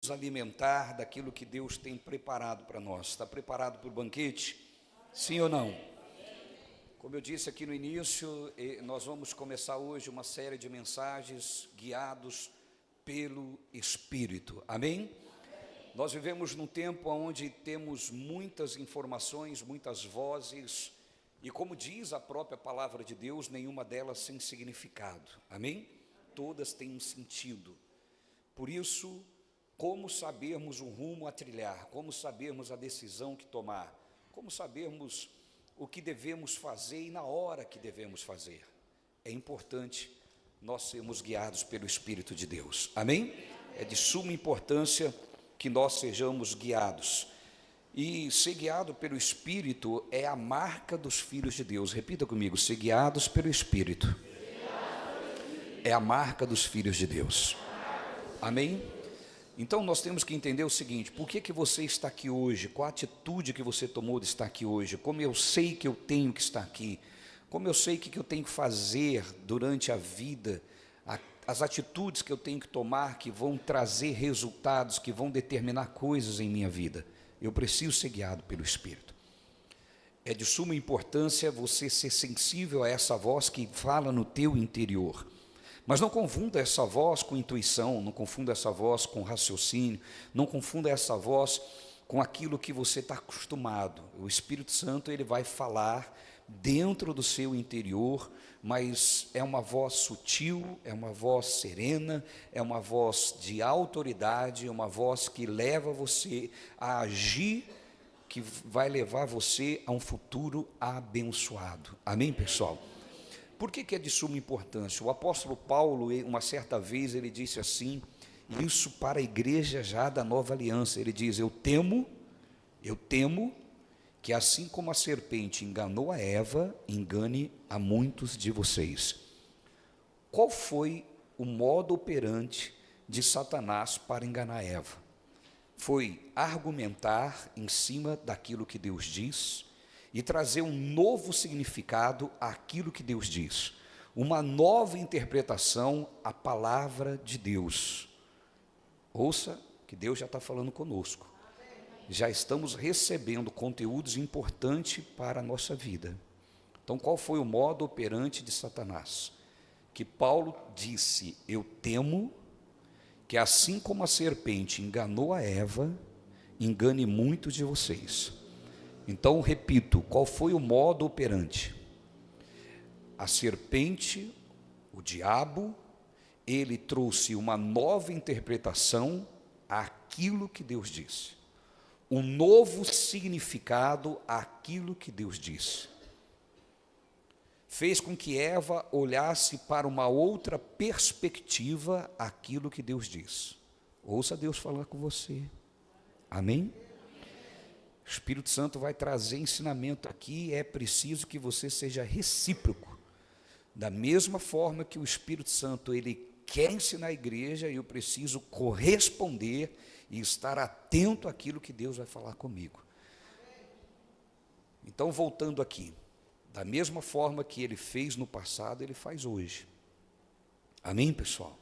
nos alimentar daquilo que Deus tem preparado para nós. Está preparado para o banquete? Sim ou não? Como eu disse aqui no início, nós vamos começar hoje uma série de mensagens guiados pelo Espírito. Amém? Nós vivemos num tempo onde temos muitas informações, muitas vozes, e como diz a própria palavra de Deus, nenhuma delas sem significado. Amém? Todas têm um sentido. Por isso, como sabermos o rumo a trilhar, como sabermos a decisão que tomar, como sabermos o que devemos fazer e na hora que devemos fazer. É importante nós sermos guiados pelo Espírito de Deus. Amém? É de suma importância que nós sejamos guiados. E ser guiado pelo Espírito é a marca dos filhos de Deus. Repita comigo: ser guiados pelo Espírito é a marca dos filhos de Deus. Amém? Então nós temos que entender o seguinte: por que você está aqui hoje? Qual a atitude que você tomou de estar aqui hoje? Como eu sei que eu tenho que estar aqui? Como eu sei o que eu tenho que fazer durante a vida? As atitudes que eu tenho que tomar que vão trazer resultados, que vão determinar coisas em minha vida. Eu preciso ser guiado pelo Espírito. É de suma importância você ser sensível a essa voz que fala no teu interior. Mas não confunda essa voz com intuição, não confunda essa voz com raciocínio, não confunda essa voz com aquilo que você está acostumado. O Espírito Santo, ele vai falar dentro do seu interior, mas é uma voz sutil, é uma voz serena, é uma voz de autoridade, é uma voz que leva você a agir, que vai levar você a um futuro abençoado. Amém, pessoal? Por que é de suma importância? O apóstolo Paulo, uma certa vez, ele disse assim, isso para a igreja já da nova aliança, ele diz: eu temo que assim como a serpente enganou a Eva, engane a muitos de vocês. Qual foi o modo operante de Satanás para enganar Eva? Foi argumentar em cima daquilo que Deus diz e trazer um novo significado àquilo que Deus diz, uma nova interpretação à palavra de Deus. Ouça que Deus já está falando conosco. Já estamos recebendo conteúdos importantes para a nossa vida. Então, qual foi o modo operante de Satanás? Que Paulo disse: eu temo que assim como a serpente enganou a Eva, engane muitos de vocês. Então, repito, qual foi o modo operante? A serpente, o diabo, ele trouxe uma nova interpretação àquilo que Deus disse. Um novo significado àquilo que Deus disse. Fez com que Eva olhasse para uma outra perspectiva aquilo que Deus diz. Ouça Deus falar com você. Amém? O Espírito Santo vai trazer ensinamento aqui, é preciso que você seja recíproco. Da mesma forma que o Espírito Santo, ele quer ensinar a igreja, eu preciso corresponder e estar atento àquilo que Deus vai falar comigo. Então, voltando aqui, da mesma forma que ele fez no passado, ele faz hoje. Amém, pessoal?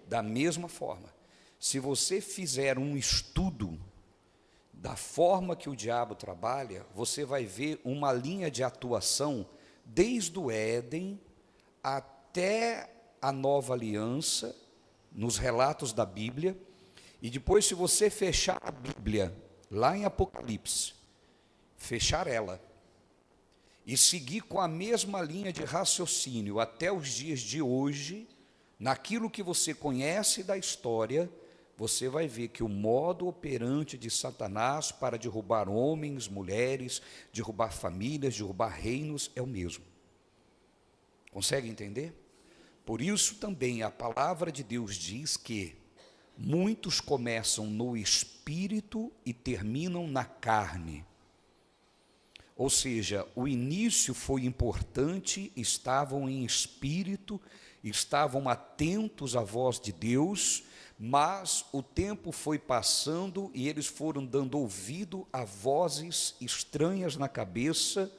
Da mesma forma. Se você fizer um estudo da forma que o diabo trabalha, você vai ver uma linha de atuação desde o Éden até a nova aliança, nos relatos da Bíblia. E depois, se você fechar a Bíblia, lá em Apocalipse, fechar ela, e seguir com a mesma linha de raciocínio até os dias de hoje, naquilo que você conhece da história, você vai ver que o modo operante de Satanás para derrubar homens, mulheres, derrubar famílias, derrubar reinos, é o mesmo. Consegue entender? Por isso também a palavra de Deus diz que muitos começam no espírito e terminam na carne. Ou seja, o início foi importante, estavam em espírito, estavam atentos à voz de Deus, mas o tempo foi passando e eles foram dando ouvido a vozes estranhas na cabeça,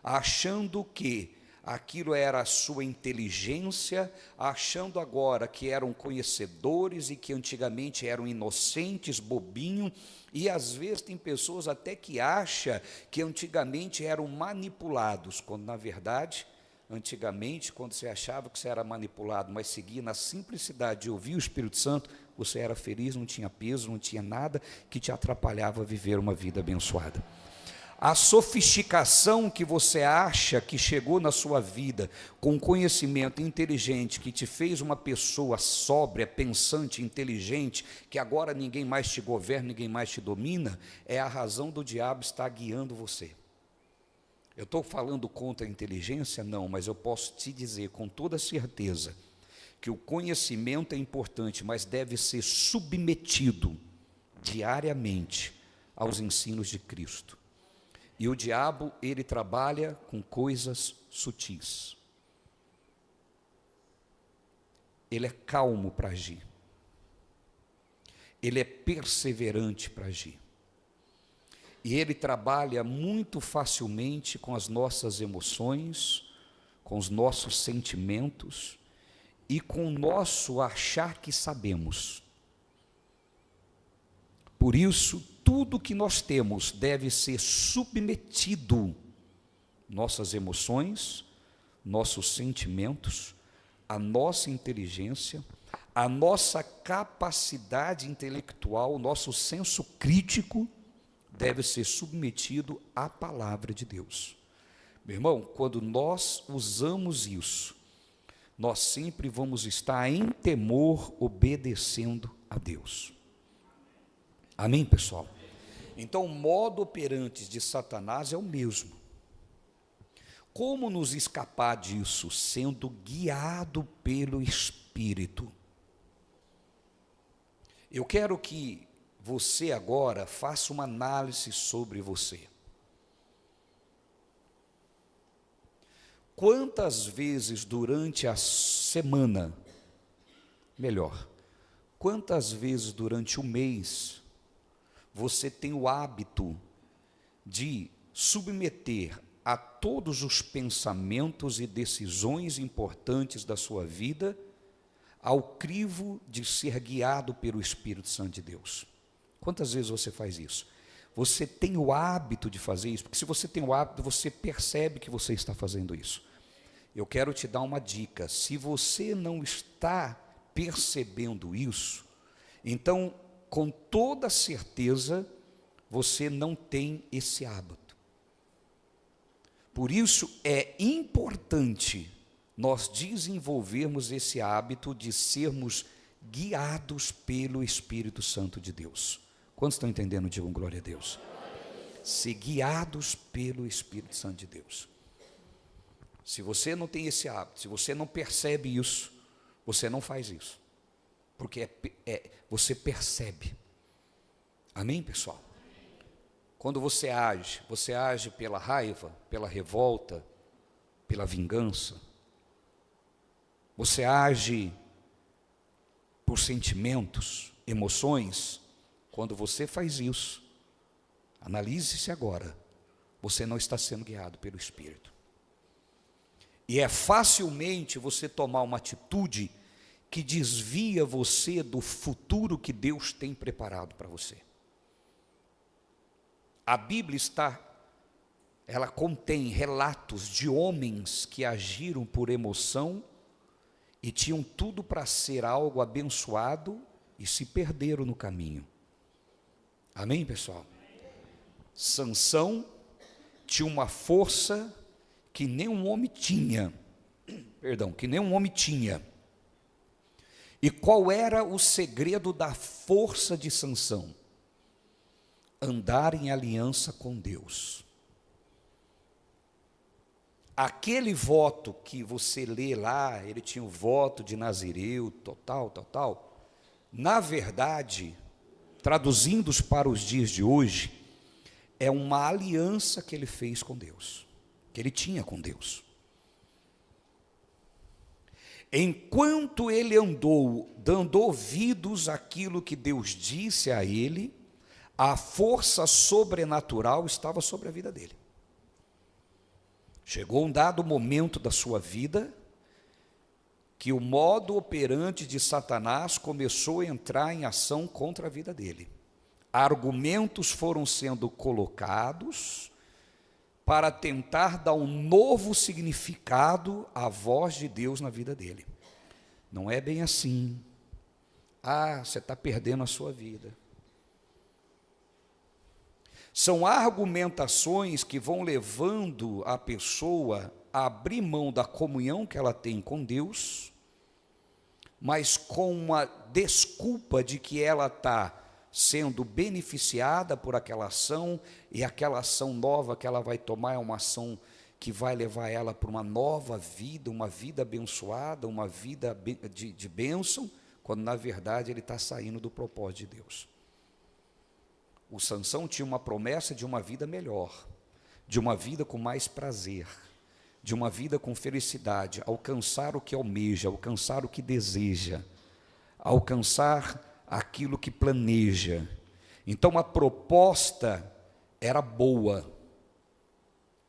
achando que aquilo era a sua inteligência, achando agora que eram conhecedores e que antigamente eram inocentes, bobinho, e às vezes tem pessoas até que acham que antigamente eram manipulados, quando na verdade, antigamente, quando você achava que você era manipulado, mas seguia na simplicidade de ouvir o Espírito Santo, você era feliz, não tinha peso, não tinha nada que te atrapalhava a viver uma vida abençoada. A sofisticação que você acha que chegou na sua vida com conhecimento inteligente, que te fez uma pessoa sóbria, pensante, inteligente, que agora ninguém mais te governa, ninguém mais te domina, é a razão do diabo estar guiando você. Eu estou falando contra a inteligência? Não, mas eu posso te dizer com toda certeza que o conhecimento é importante, mas deve ser submetido diariamente aos ensinos de Cristo. E o diabo, ele trabalha com coisas sutis. Ele é calmo para agir. Ele é perseverante para agir. E ele trabalha muito facilmente com as nossas emoções, com os nossos sentimentos e com o nosso achar que sabemos. Por isso, tudo que nós temos deve ser submetido, nossas emoções, nossos sentimentos, a nossa inteligência, a nossa capacidade intelectual, nosso senso crítico, deve ser submetido à palavra de Deus. Meu irmão, quando nós usamos isso, nós sempre vamos estar em temor, obedecendo a Deus. Amém, pessoal? Então, o modo operante de Satanás é o mesmo. Como nos escapar disso? Sendo guiado pelo Espírito. Eu quero que você agora faça uma análise sobre você. Quantas vezes durante a semana, melhor, quantas vezes durante o mês, você tem o hábito de submeter a todos os pensamentos e decisões importantes da sua vida ao crivo de ser guiado pelo Espírito Santo de Deus? Quantas vezes você faz isso? Você tem o hábito de fazer isso? Porque se você tem o hábito, você percebe que você está fazendo isso. Eu quero te dar uma dica. Se você não está percebendo isso, então, com toda certeza, você não tem esse hábito. Por isso, é importante nós desenvolvermos esse hábito de sermos guiados pelo Espírito Santo de Deus. Quantos estão entendendo? Digam glória a Deus. Ser guiados pelo Espírito Santo de Deus. Se você não tem esse hábito, se você não percebe isso, você não faz isso. Porque você percebe. Amém, pessoal? Quando você age pela raiva, pela revolta, pela vingança. Você age por sentimentos, emoções. Quando você faz isso, analise-se agora, você não está sendo guiado pelo Espírito. E é facilmente você tomar uma atitude que desvia você do futuro que Deus tem preparado para você. A Bíblia ela contém relatos de homens que agiram por emoção e tinham tudo para ser algo abençoado e se perderam no caminho. Amém, pessoal? Sansão tinha uma força que nenhum homem tinha. Que nenhum homem tinha. E qual era o segredo da força de Sansão? Andar em aliança com Deus. Aquele voto que você lê lá, ele tinha o voto de Nazireu, tal. Na verdade, traduzindo para os dias de hoje, é uma aliança que ele fez com Deus, que ele tinha com Deus. Enquanto ele andou, dando ouvidos àquilo que Deus disse a ele, a força sobrenatural estava sobre a vida dele. Chegou um dado momento da sua vida que o modo operante de Satanás começou a entrar em ação contra a vida dele. Argumentos foram sendo colocados para tentar dar um novo significado à voz de Deus na vida dele. Não é bem assim. Você está perdendo a sua vida. São argumentações que vão levando a pessoa a abrir mão da comunhão que ela tem com Deus, mas com uma desculpa de que ela está sendo beneficiada por aquela ação, e aquela ação nova que ela vai tomar é uma ação que vai levar ela para uma nova vida, uma vida abençoada, uma vida de bênção, quando na verdade ele está saindo do propósito de Deus. O Sansão tinha uma promessa de uma vida melhor, de uma vida com mais prazer, de uma vida com felicidade, alcançar o que almeja, alcançar o que deseja, alcançar aquilo que planeja. Então a proposta era boa,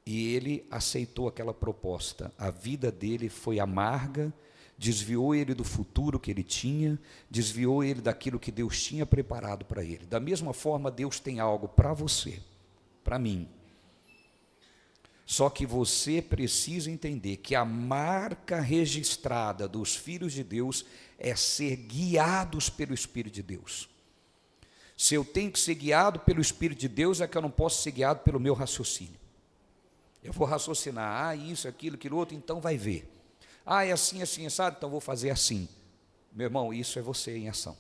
e ele aceitou aquela proposta. A vida dele foi amarga, desviou ele do futuro que ele tinha, desviou ele daquilo que Deus tinha preparado para ele. Da mesma forma, Deus tem algo para você, para mim. Só que você precisa entender que a marca registrada dos filhos de Deus é ser guiados pelo Espírito de Deus. Se eu tenho que ser guiado pelo Espírito de Deus, é que eu não posso ser guiado pelo meu raciocínio. Eu vou raciocinar, isso, aquilo, aquilo outro, então vai ver. É assim, assim, sabe? Então vou fazer assim. Meu irmão, isso é você em ação.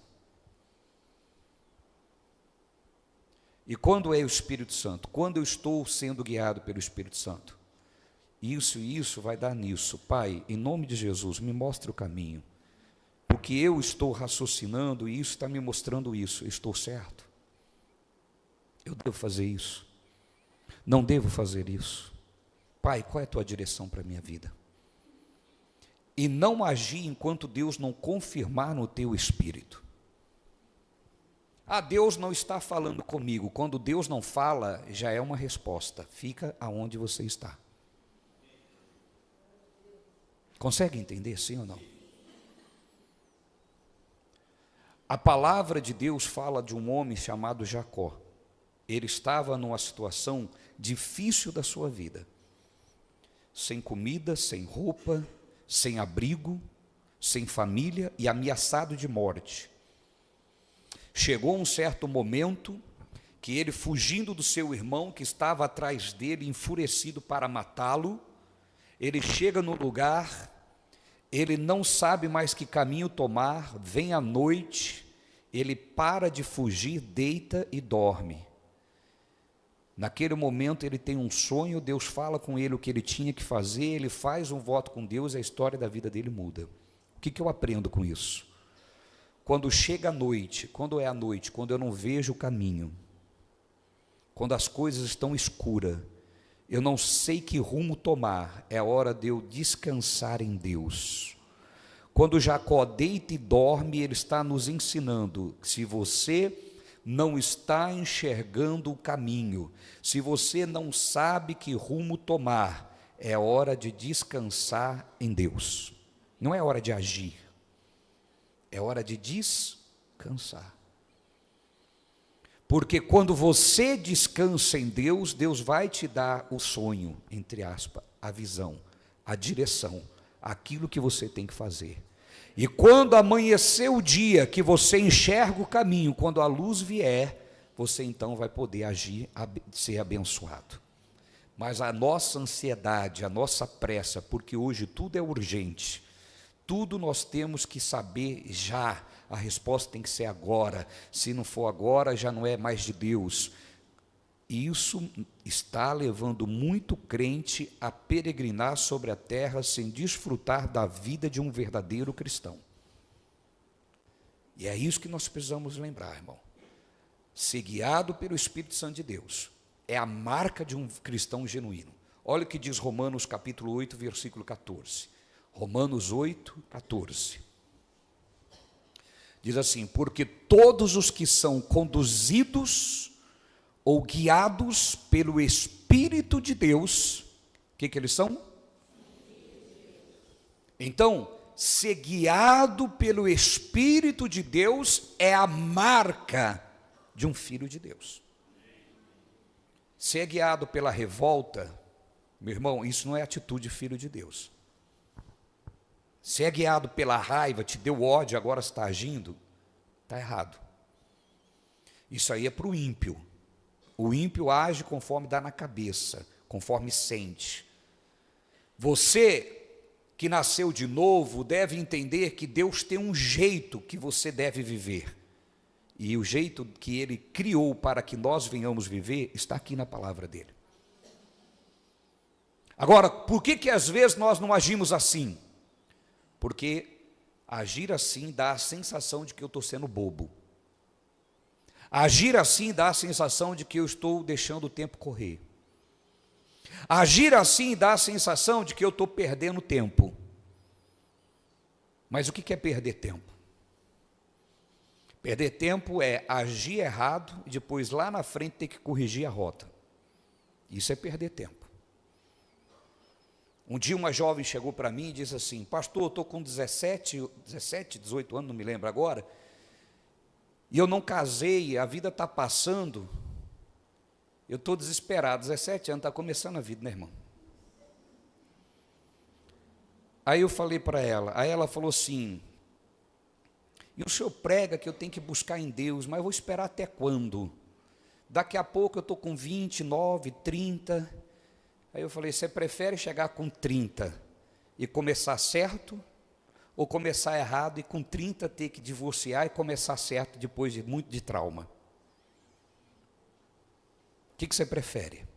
E quando é o Espírito Santo? Quando eu estou sendo guiado pelo Espírito Santo? Isso e isso vai dar nisso. Pai, em nome de Jesus, me mostre o caminho. Porque eu estou raciocinando e isso está me mostrando isso. Eu estou certo? Eu devo fazer isso? Não devo fazer isso? Pai, qual é a tua direção para a minha vida? E não agir enquanto Deus não confirmar no teu espírito. Deus não está falando comigo. Quando Deus não fala, já é uma resposta. Fica aonde você está. Consegue entender, sim ou não? A palavra de Deus fala de um homem chamado Jacó. Ele estava numa situação difícil da sua vida. Sem comida, sem roupa, sem abrigo, sem família e ameaçado de morte. Chegou um certo momento que ele, fugindo do seu irmão que estava atrás dele, enfurecido para matá-lo, ele chega no lugar, ele não sabe mais que caminho tomar, vem a noite, ele para de fugir, deita e dorme. Naquele momento ele tem um sonho, Deus fala com ele o que ele tinha que fazer, ele faz um voto com Deus e a história da vida dele muda. O que eu aprendo com isso? Quando chega a noite, quando é a noite, quando eu não vejo o caminho, quando as coisas estão escuras, eu não sei que rumo tomar, é hora de eu descansar em Deus. Quando Jacó deita e dorme, ele está nos ensinando que se você não está enxergando o caminho, se você não sabe que rumo tomar, é hora de descansar em Deus. Não é hora de agir, é hora de descansar. Porque quando você descansa em Deus, Deus vai te dar o sonho, entre aspas, a visão, a direção, aquilo que você tem que fazer. E quando amanhecer o dia que você enxerga o caminho, quando a luz vier, você então vai poder agir, ser abençoado. Mas a nossa ansiedade, a nossa pressa, porque hoje tudo é urgente, tudo nós temos que saber já, a resposta tem que ser agora, se não for agora já não é mais de Deus. Isso está levando muito crente a peregrinar sobre a terra sem desfrutar da vida de um verdadeiro cristão. E é isso que nós precisamos lembrar, irmão. Ser guiado pelo Espírito Santo de Deus é a marca de um cristão genuíno. Olha o que diz Romanos capítulo 8, versículo 14. Romanos 8, 14. Diz assim: porque todos os que são conduzidos ou guiados pelo Espírito de Deus, que eles são? Então, ser guiado pelo Espírito de Deus é a marca de um filho de Deus. Ser guiado pela revolta, meu irmão, isso não é atitude de filho de Deus. Se é guiado pela raiva, te deu ódio, agora está agindo, está errado. Isso aí é para o ímpio. O ímpio age conforme dá na cabeça, conforme sente. Você que nasceu de novo deve entender que Deus tem um jeito que você deve viver. E o jeito que Ele criou para que nós venhamos viver está aqui na palavra dEle. Agora, por que às vezes nós não agimos assim? Porque agir assim dá a sensação de que eu estou sendo bobo. Agir assim dá a sensação de que eu estou deixando o tempo correr. Agir assim dá a sensação de que eu estou perdendo tempo. Mas o que é perder tempo? Perder tempo é agir errado e depois lá na frente ter que corrigir a rota. Isso é perder tempo. Um dia uma jovem chegou para mim e disse assim: pastor, eu estou com 17, 18 anos, não me lembro agora, e eu não casei, a vida está passando, eu estou desesperado. 17 anos, está começando a vida, né, irmão? Aí eu falei para ela, aí ela falou assim: e o senhor prega que eu tenho que buscar em Deus, mas eu vou esperar até quando? Daqui a pouco eu estou com 29, 30. Aí eu falei: você prefere chegar com 30 e começar certo, ou começar errado e com 30 ter que divorciar e começar certo depois de muito de trauma? O que você prefere?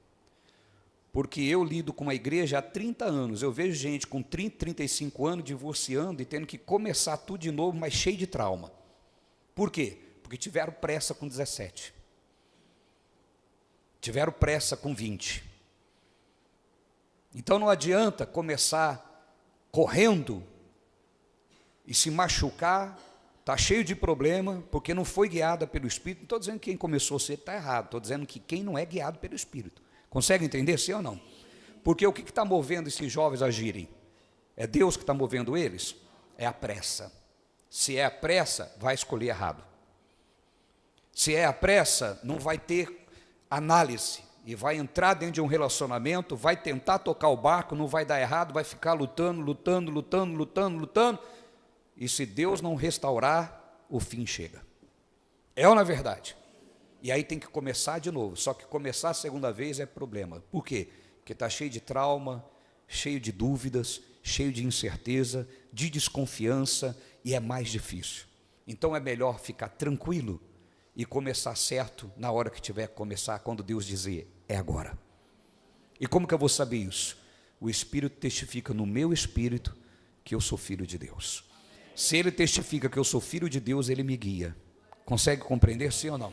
Porque eu lido com uma igreja há 30 anos, eu vejo gente com 30, 35 anos divorciando e tendo que começar tudo de novo, mas cheio de trauma. Por quê? Porque tiveram pressa com 17. Tiveram pressa com 20. Então não adianta começar correndo e se machucar, está cheio de problema, porque não foi guiada pelo Espírito. Não estou dizendo que quem começou cedo está errado, estou dizendo que quem não é guiado pelo Espírito. Consegue entender, sim ou não? Porque o que está movendo esses jovens a agirem? É Deus que está movendo eles? É a pressa. Se é a pressa, vai escolher errado. Se é a pressa, não vai ter análise. E vai entrar dentro de um relacionamento, vai tentar tocar o barco, não vai dar errado, vai ficar lutando. E se Deus não restaurar, o fim chega. É ou não é verdade? E aí tem que começar de novo. Só que começar a segunda vez é problema. Por quê? Porque está cheio de trauma, cheio de dúvidas, cheio de incerteza, de desconfiança, e é mais difícil. Então é melhor ficar tranquilo e começar certo na hora que tiver que começar, quando Deus dizer: é agora. E como que eu vou saber isso? O Espírito testifica no meu espírito que eu sou filho de Deus. Se Ele testifica que eu sou filho de Deus, Ele me guia. Consegue compreender, sim ou não?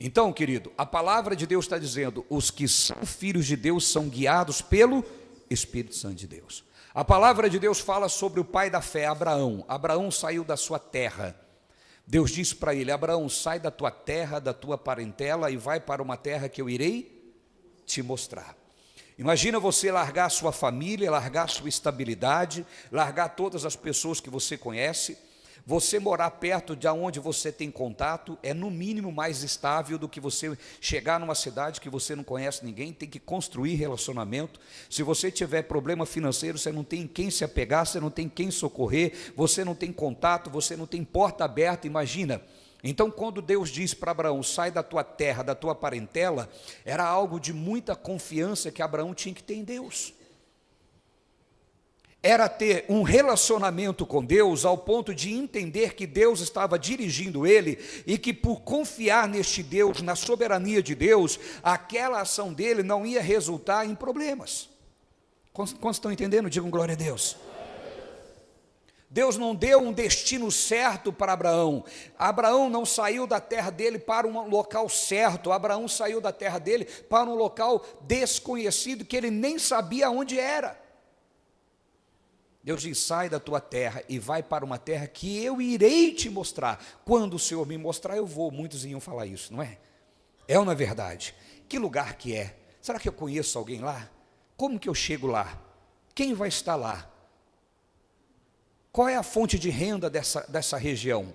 Então, querido, a palavra de Deus está dizendo: os que são filhos de Deus são guiados pelo Espírito Santo de Deus. A palavra de Deus fala sobre o pai da fé, Abraão. Abraão saiu da sua terra. Deus disse para ele: Abraão, sai da tua terra, da tua parentela e vai para uma terra que eu irei te mostrar. Imagina você largar a sua família, largar a sua estabilidade, largar todas as pessoas que você conhece. Você morar perto de onde você tem contato é no mínimo mais estável do que você chegar numa cidade que você não conhece ninguém, tem que construir relacionamento. Se você tiver problema financeiro, você não tem quem se apegar, você não tem quem socorrer, você não tem contato, você não tem porta aberta, imagina. Então, quando Deus diz para Abraão: sai da tua terra, da tua parentela, era algo de muita confiança que Abraão tinha que ter em Deus. Era ter um relacionamento com Deus ao ponto de entender que Deus estava dirigindo ele e que, por confiar neste Deus, na soberania de Deus, aquela ação dele não ia resultar em problemas. Quantos estão entendendo? Digam glória a Deus. Deus não deu um destino certo para Abraão. Abraão não saiu da terra dele para um local certo. Abraão saiu da terra dele para um local desconhecido que ele nem sabia onde era. Deus diz: sai da tua terra e vai para uma terra que eu irei te mostrar. Quando o Senhor me mostrar, eu vou. Muitos iam falar isso, não é? É ou não é verdade? Que lugar que é? Será que eu conheço alguém lá? Como que eu chego lá? Quem vai estar lá? Qual é a fonte de renda dessa região?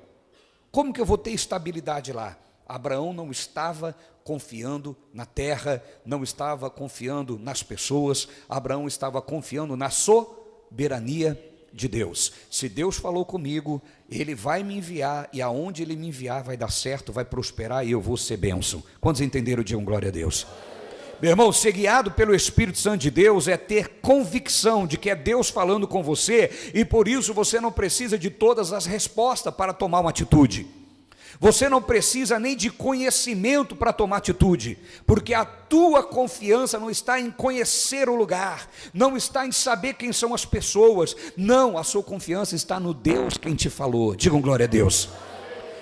Como que eu vou ter estabilidade lá? Abraão não estava confiando na terra, não estava confiando nas pessoas, Abraão estava confiando na soberania de Deus. Se Deus falou comigo, Ele vai me enviar, e aonde Ele me enviar vai dar certo, vai prosperar, e eu vou ser bênção. Quantos entenderam? Digam glória a Deus. Meu irmão, ser guiado pelo Espírito Santo de Deus é ter convicção de que é Deus falando com você, e por isso você não precisa de todas as respostas para tomar uma atitude. Você não precisa nem de conhecimento para tomar atitude, porque a tua confiança não está em conhecer o lugar, não está em saber quem são as pessoas, não, a sua confiança está no Deus quem te falou. Digam glória a Deus.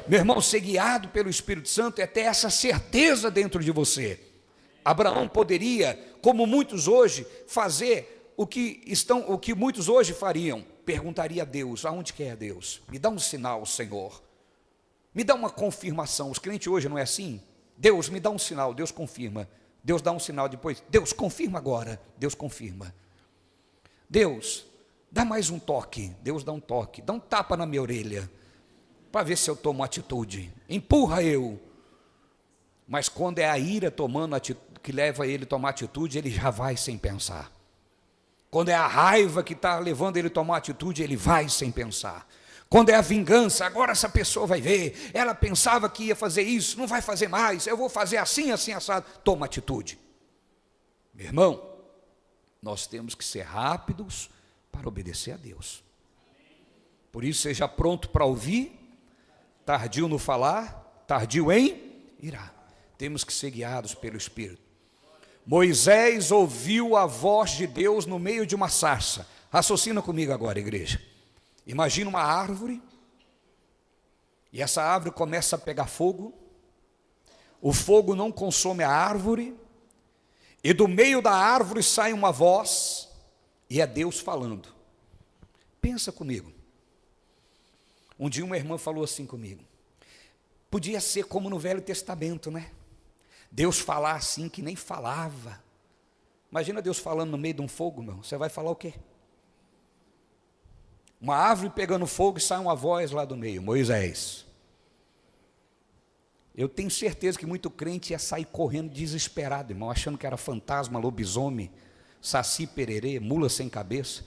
Meu irmão, ser guiado pelo Espírito Santo é ter essa certeza dentro de você. Abraão poderia, como muitos hoje, fazer o que muitos hoje fariam. Perguntaria a Deus: aonde quer Deus? Me dá um sinal, Senhor. Me dá uma confirmação. Os crentes hoje não é assim? Deus, me dá um sinal. Deus confirma. Deus dá um sinal depois. Deus, confirma agora. Deus confirma. Deus, dá mais um toque. Deus dá um toque. Dá um tapa na minha orelha, para ver se eu tomo atitude. Empurra eu. Mas quando é a ira tomando atitude, que leva ele a tomar atitude, ele já vai sem pensar. Quando é a raiva que está levando ele a tomar atitude, ele vai sem pensar. Quando é a vingança, agora essa pessoa vai ver, ela pensava que ia fazer isso, não vai fazer mais, eu vou fazer assim, assim, assado. Toma atitude. Meu irmão, nós temos que ser rápidos para obedecer a Deus. Por isso, seja pronto para ouvir, tardio no falar, tardio em irar. Temos que ser guiados pelo Espírito. Moisés ouviu a voz de Deus no meio de uma sarça. Raciocina comigo agora, igreja. Imagina uma árvore, e essa árvore começa a pegar fogo, o fogo não consome a árvore, e do meio da árvore sai uma voz, e é Deus falando. Pensa comigo. Um dia uma irmã falou assim comigo: podia ser como no Velho Testamento, né? Deus falar assim que nem falava. Imagina Deus falando no meio de um fogo, meu. Você vai falar o quê? Uma árvore pegando fogo e sai uma voz lá do meio: Moisés. Eu tenho certeza que muito crente ia sair correndo desesperado, irmão, achando que era fantasma, lobisomem, saci pererê, mula sem cabeça.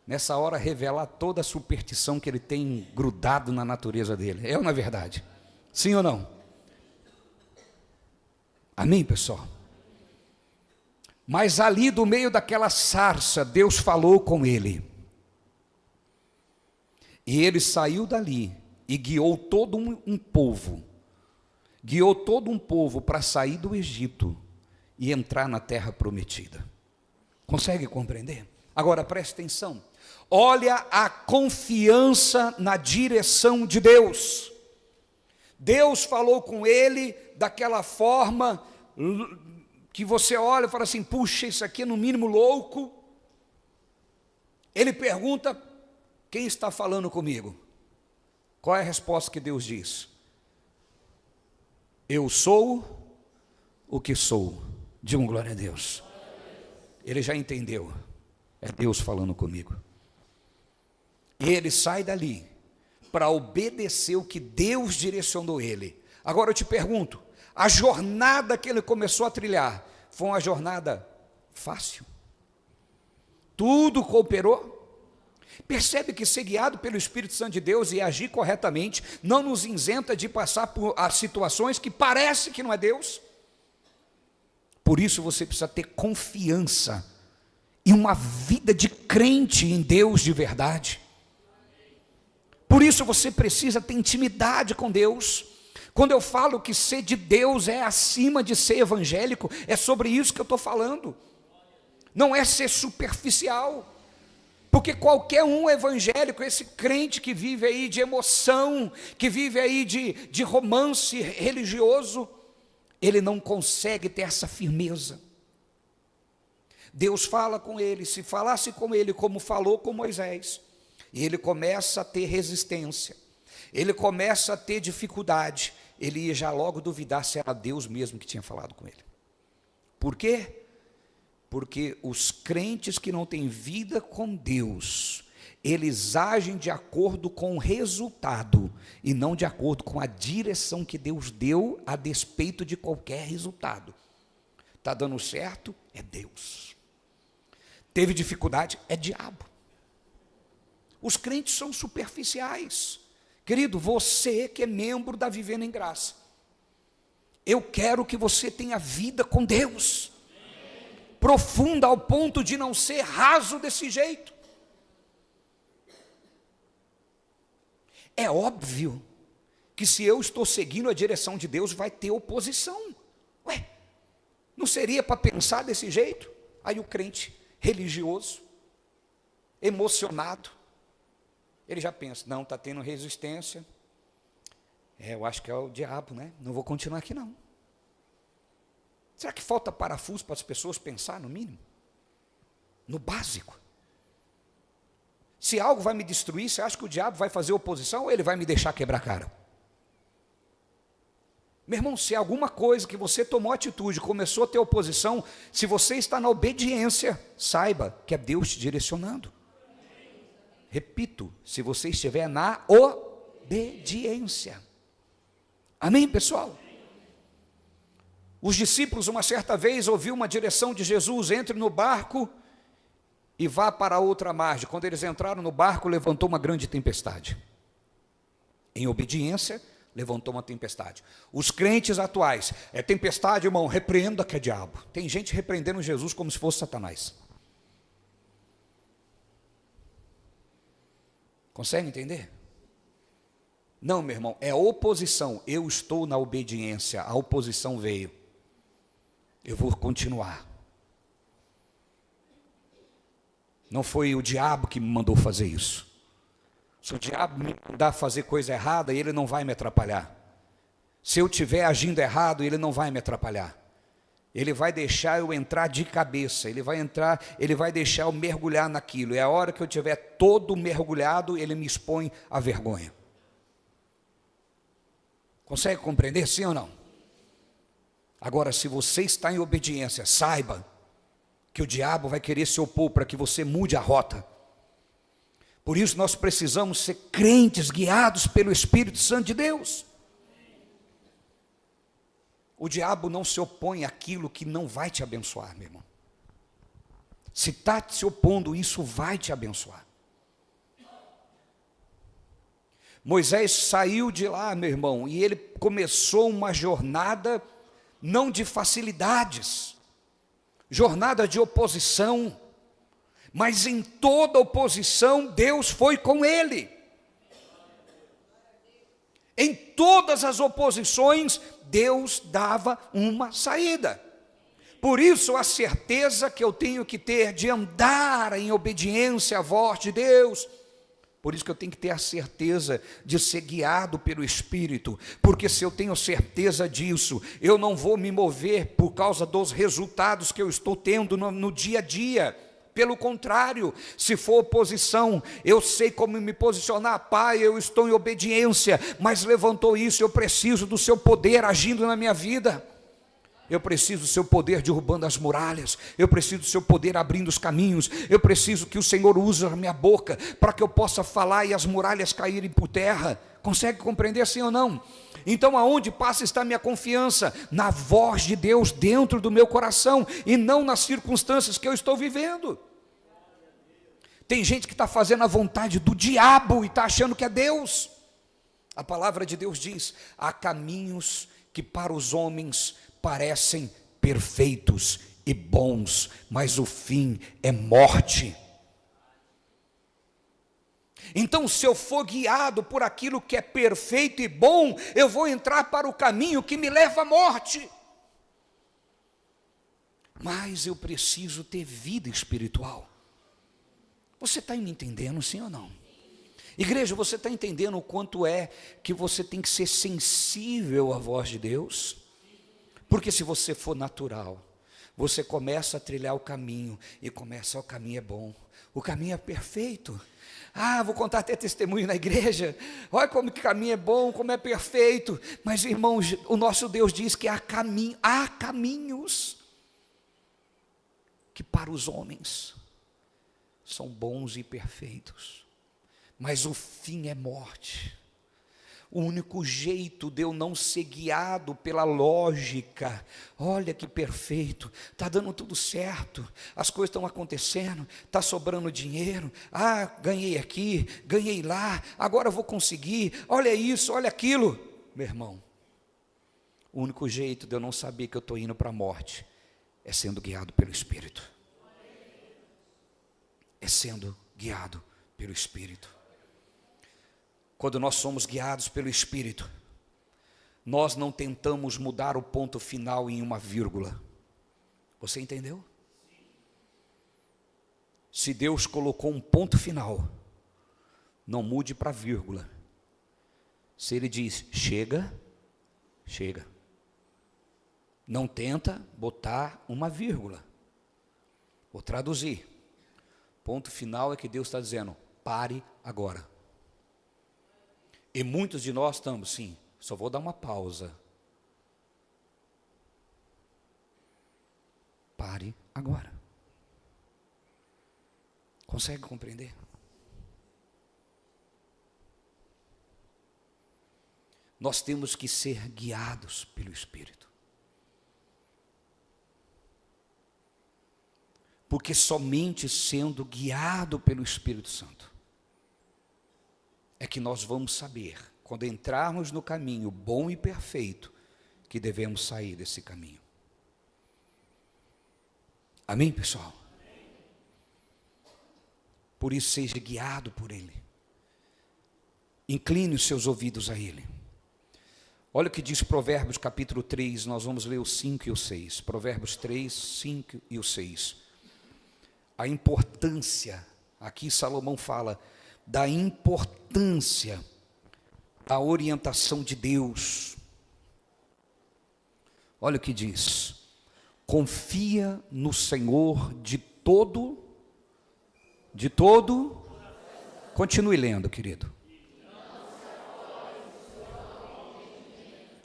Nessa hora revelar toda a superstição que ele tem grudado na natureza dele. É ou não é verdade? Sim ou não? Amém, pessoal? Mas ali do meio daquela sarça, Deus falou com ele. E ele saiu dali e guiou todo um povo. Guiou todo um povo para sair do Egito e entrar na terra prometida. Consegue compreender? Agora preste atenção. Olha a confiança na direção de Deus. Deus falou com ele daquela forma que você olha e fala assim: puxa, isso aqui é no mínimo louco. Ele pergunta: quem está falando comigo? Qual é a resposta que Deus diz? Eu sou o que sou. Digam glória a Deus. Ele já entendeu. É Deus falando comigo. E ele sai dali para obedecer o que Deus direcionou ele. Agora eu te pergunto, a jornada que ele começou a trilhar foi uma jornada fácil? Tudo cooperou? Percebe que ser guiado pelo Espírito Santo de Deus e agir corretamente não nos isenta de passar por as situações que parece que não é Deus? Por isso você precisa ter confiança e uma vida de crente em Deus de verdade. Por isso você precisa ter intimidade com Deus. Quando eu falo que ser de Deus é acima de ser evangélico, é sobre isso que eu estou falando. Não é ser superficial. Porque qualquer um evangélico, esse crente que vive aí de emoção, que vive aí de romance religioso, ele não consegue ter essa firmeza. Deus fala com ele, se falasse com ele como falou com Moisés, e ele começa a ter resistência, ele começa a ter dificuldade, ele ia já logo duvidar se era Deus mesmo que tinha falado com ele. Por quê? Porque os crentes que não têm vida com Deus, eles agem de acordo com o resultado e não de acordo com a direção que Deus deu a despeito de qualquer resultado. Está dando certo? É Deus. Teve dificuldade? É diabo. Os crentes são superficiais. Querido, você que é membro da Vivendo em Graça, eu quero que você tenha vida com Deus, profunda ao ponto de não ser raso desse jeito. É óbvio que se eu estou seguindo a direção de Deus, vai ter oposição. Ué, não seria para pensar desse jeito? Aí o crente religioso, emocionado, ele já pensa, não, está tendo resistência, eu acho que é o diabo, né? Não vou continuar aqui não. Será que falta parafuso para as pessoas pensar no mínimo? No básico? Se algo vai me destruir, você acha que o diabo vai fazer oposição ou ele vai me deixar quebrar a cara? Meu irmão, se alguma coisa que você tomou atitude, começou a ter oposição, se você está na obediência, saiba que é Deus te direcionando. Repito, se você estiver na obediência. Amém, pessoal? Os discípulos, uma certa vez, ouviram uma direção de Jesus: entre no barco e vá para a outra margem. Quando eles entraram no barco, levantou uma grande tempestade. Em obediência, levantou uma tempestade. Os crentes atuais, é tempestade, irmão, repreenda que é diabo. Tem gente repreendendo Jesus como se fosse Satanás. Consegue entender? Não, meu irmão, é oposição. Eu estou na obediência, a oposição veio. Eu vou continuar. Não foi o diabo que me mandou fazer isso. Se o diabo me mandar fazer coisa errada, ele não vai me atrapalhar. Se eu estiver agindo errado, ele não vai me atrapalhar. Ele vai deixar eu entrar de cabeça, ele vai deixar eu mergulhar naquilo. E a hora que eu estiver todo mergulhado, ele me expõe à vergonha. Consegue compreender, sim ou não? Agora, se você está em obediência, saiba que o diabo vai querer se opor para que você mude a rota. Por isso nós precisamos ser crentes guiados pelo Espírito Santo de Deus. O diabo não se opõe àquilo que não vai te abençoar, meu irmão. Se está se opondo, isso vai te abençoar. Moisés saiu de lá, meu irmão, e ele começou uma jornada não de facilidades, jornada de oposição, mas em toda oposição Deus foi com ele. Em todas as oposições Deus dava uma saída. Por isso a certeza que eu tenho que ter de andar em obediência à voz de Deus. Por isso que eu tenho que ter a certeza de ser guiado pelo Espírito, porque se eu tenho certeza disso, eu não vou me mover por causa dos resultados que eu estou tendo no dia a dia. Pelo contrário, se for oposição, eu sei como me posicionar. Pai, eu estou em obediência, mas levantou isso, eu preciso do seu poder agindo na minha vida. Eu preciso do seu poder derrubando as muralhas, eu preciso do seu poder abrindo os caminhos, eu preciso que o Senhor use a minha boca para que eu possa falar e as muralhas caírem por terra. Consegue compreender assim ou não? Então aonde passa está a minha confiança? Na voz de Deus dentro do meu coração e não nas circunstâncias que eu estou vivendo. Tem gente que está fazendo a vontade do diabo e está achando que é Deus. A palavra de Deus diz: há caminhos que para os homens parecem perfeitos e bons, mas o fim é morte. Então, se eu for guiado por aquilo que é perfeito e bom, eu vou entrar para o caminho que me leva à morte. Mas eu preciso ter vida espiritual. Você está me entendendo, sim ou não? Igreja, você está entendendo o quanto é que você tem que ser sensível à voz de Deus? Porque se você for natural, você começa a trilhar o caminho, e o caminho é bom, o caminho é perfeito. Vou contar até testemunho na igreja, olha como que o caminho é bom, como é perfeito. Mas irmãos, o nosso Deus diz que há caminhos que para os homens são bons e perfeitos, mas o fim é morte. O único jeito de eu não ser guiado pela lógica, olha que perfeito, está dando tudo certo, as coisas estão acontecendo, está sobrando dinheiro, ganhei aqui, ganhei lá, agora eu vou conseguir, olha isso, olha aquilo. Meu irmão, o único jeito de eu não saber que eu estou indo para a morte é sendo guiado pelo Espírito. É sendo guiado pelo Espírito. Quando nós somos guiados pelo Espírito, nós não tentamos mudar o ponto final em uma vírgula. Você entendeu? Se Deus colocou um ponto final, não mude para vírgula. Se Ele diz, chega, chega. Não tenta botar uma vírgula. Vou traduzir. Ponto final é que Deus está dizendo, pare agora. E muitos de nós estamos, sim, só vou dar uma pausa. Pare agora. Consegue compreender? Nós temos que ser guiados pelo Espírito. Porque somente sendo guiado pelo Espírito Santo é que nós vamos saber, quando entrarmos no caminho bom e perfeito, que devemos sair desse caminho. Amém, pessoal? Por isso, seja guiado por Ele. Incline os seus ouvidos a Ele. Olha o que diz Provérbios capítulo 3, nós vamos ler o 5 e o 6. Provérbios 3, 5 e o 6. A importância, aqui Salomão fala, da importância da orientação de Deus. Olha o que diz: confia no Senhor de todo, continue lendo, querido.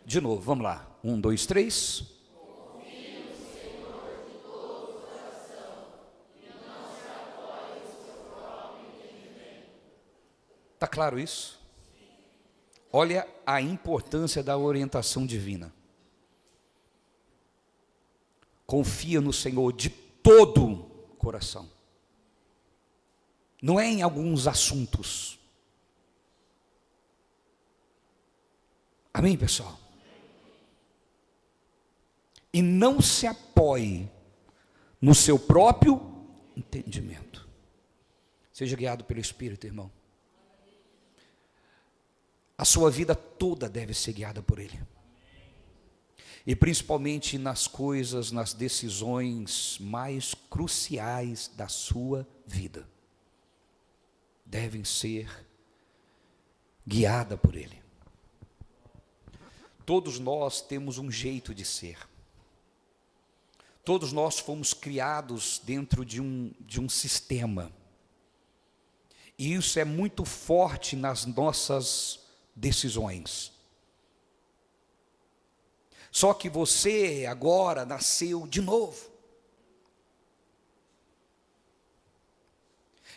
De novo, vamos lá, 1, 2, 3. Está claro isso? Olha a importância da orientação divina. Confia no Senhor de todo o coração. Não é em alguns assuntos. Amém, pessoal? E não se apoie no seu próprio entendimento. Seja guiado pelo Espírito, irmão. A sua vida toda deve ser guiada por Ele. E principalmente nas coisas, nas decisões mais cruciais da sua vida. Devem ser guiada por Ele. Todos nós temos um jeito de ser. Todos nós fomos criados dentro de um sistema. E isso é muito forte nas nossas decisões. Só que você agora nasceu de novo.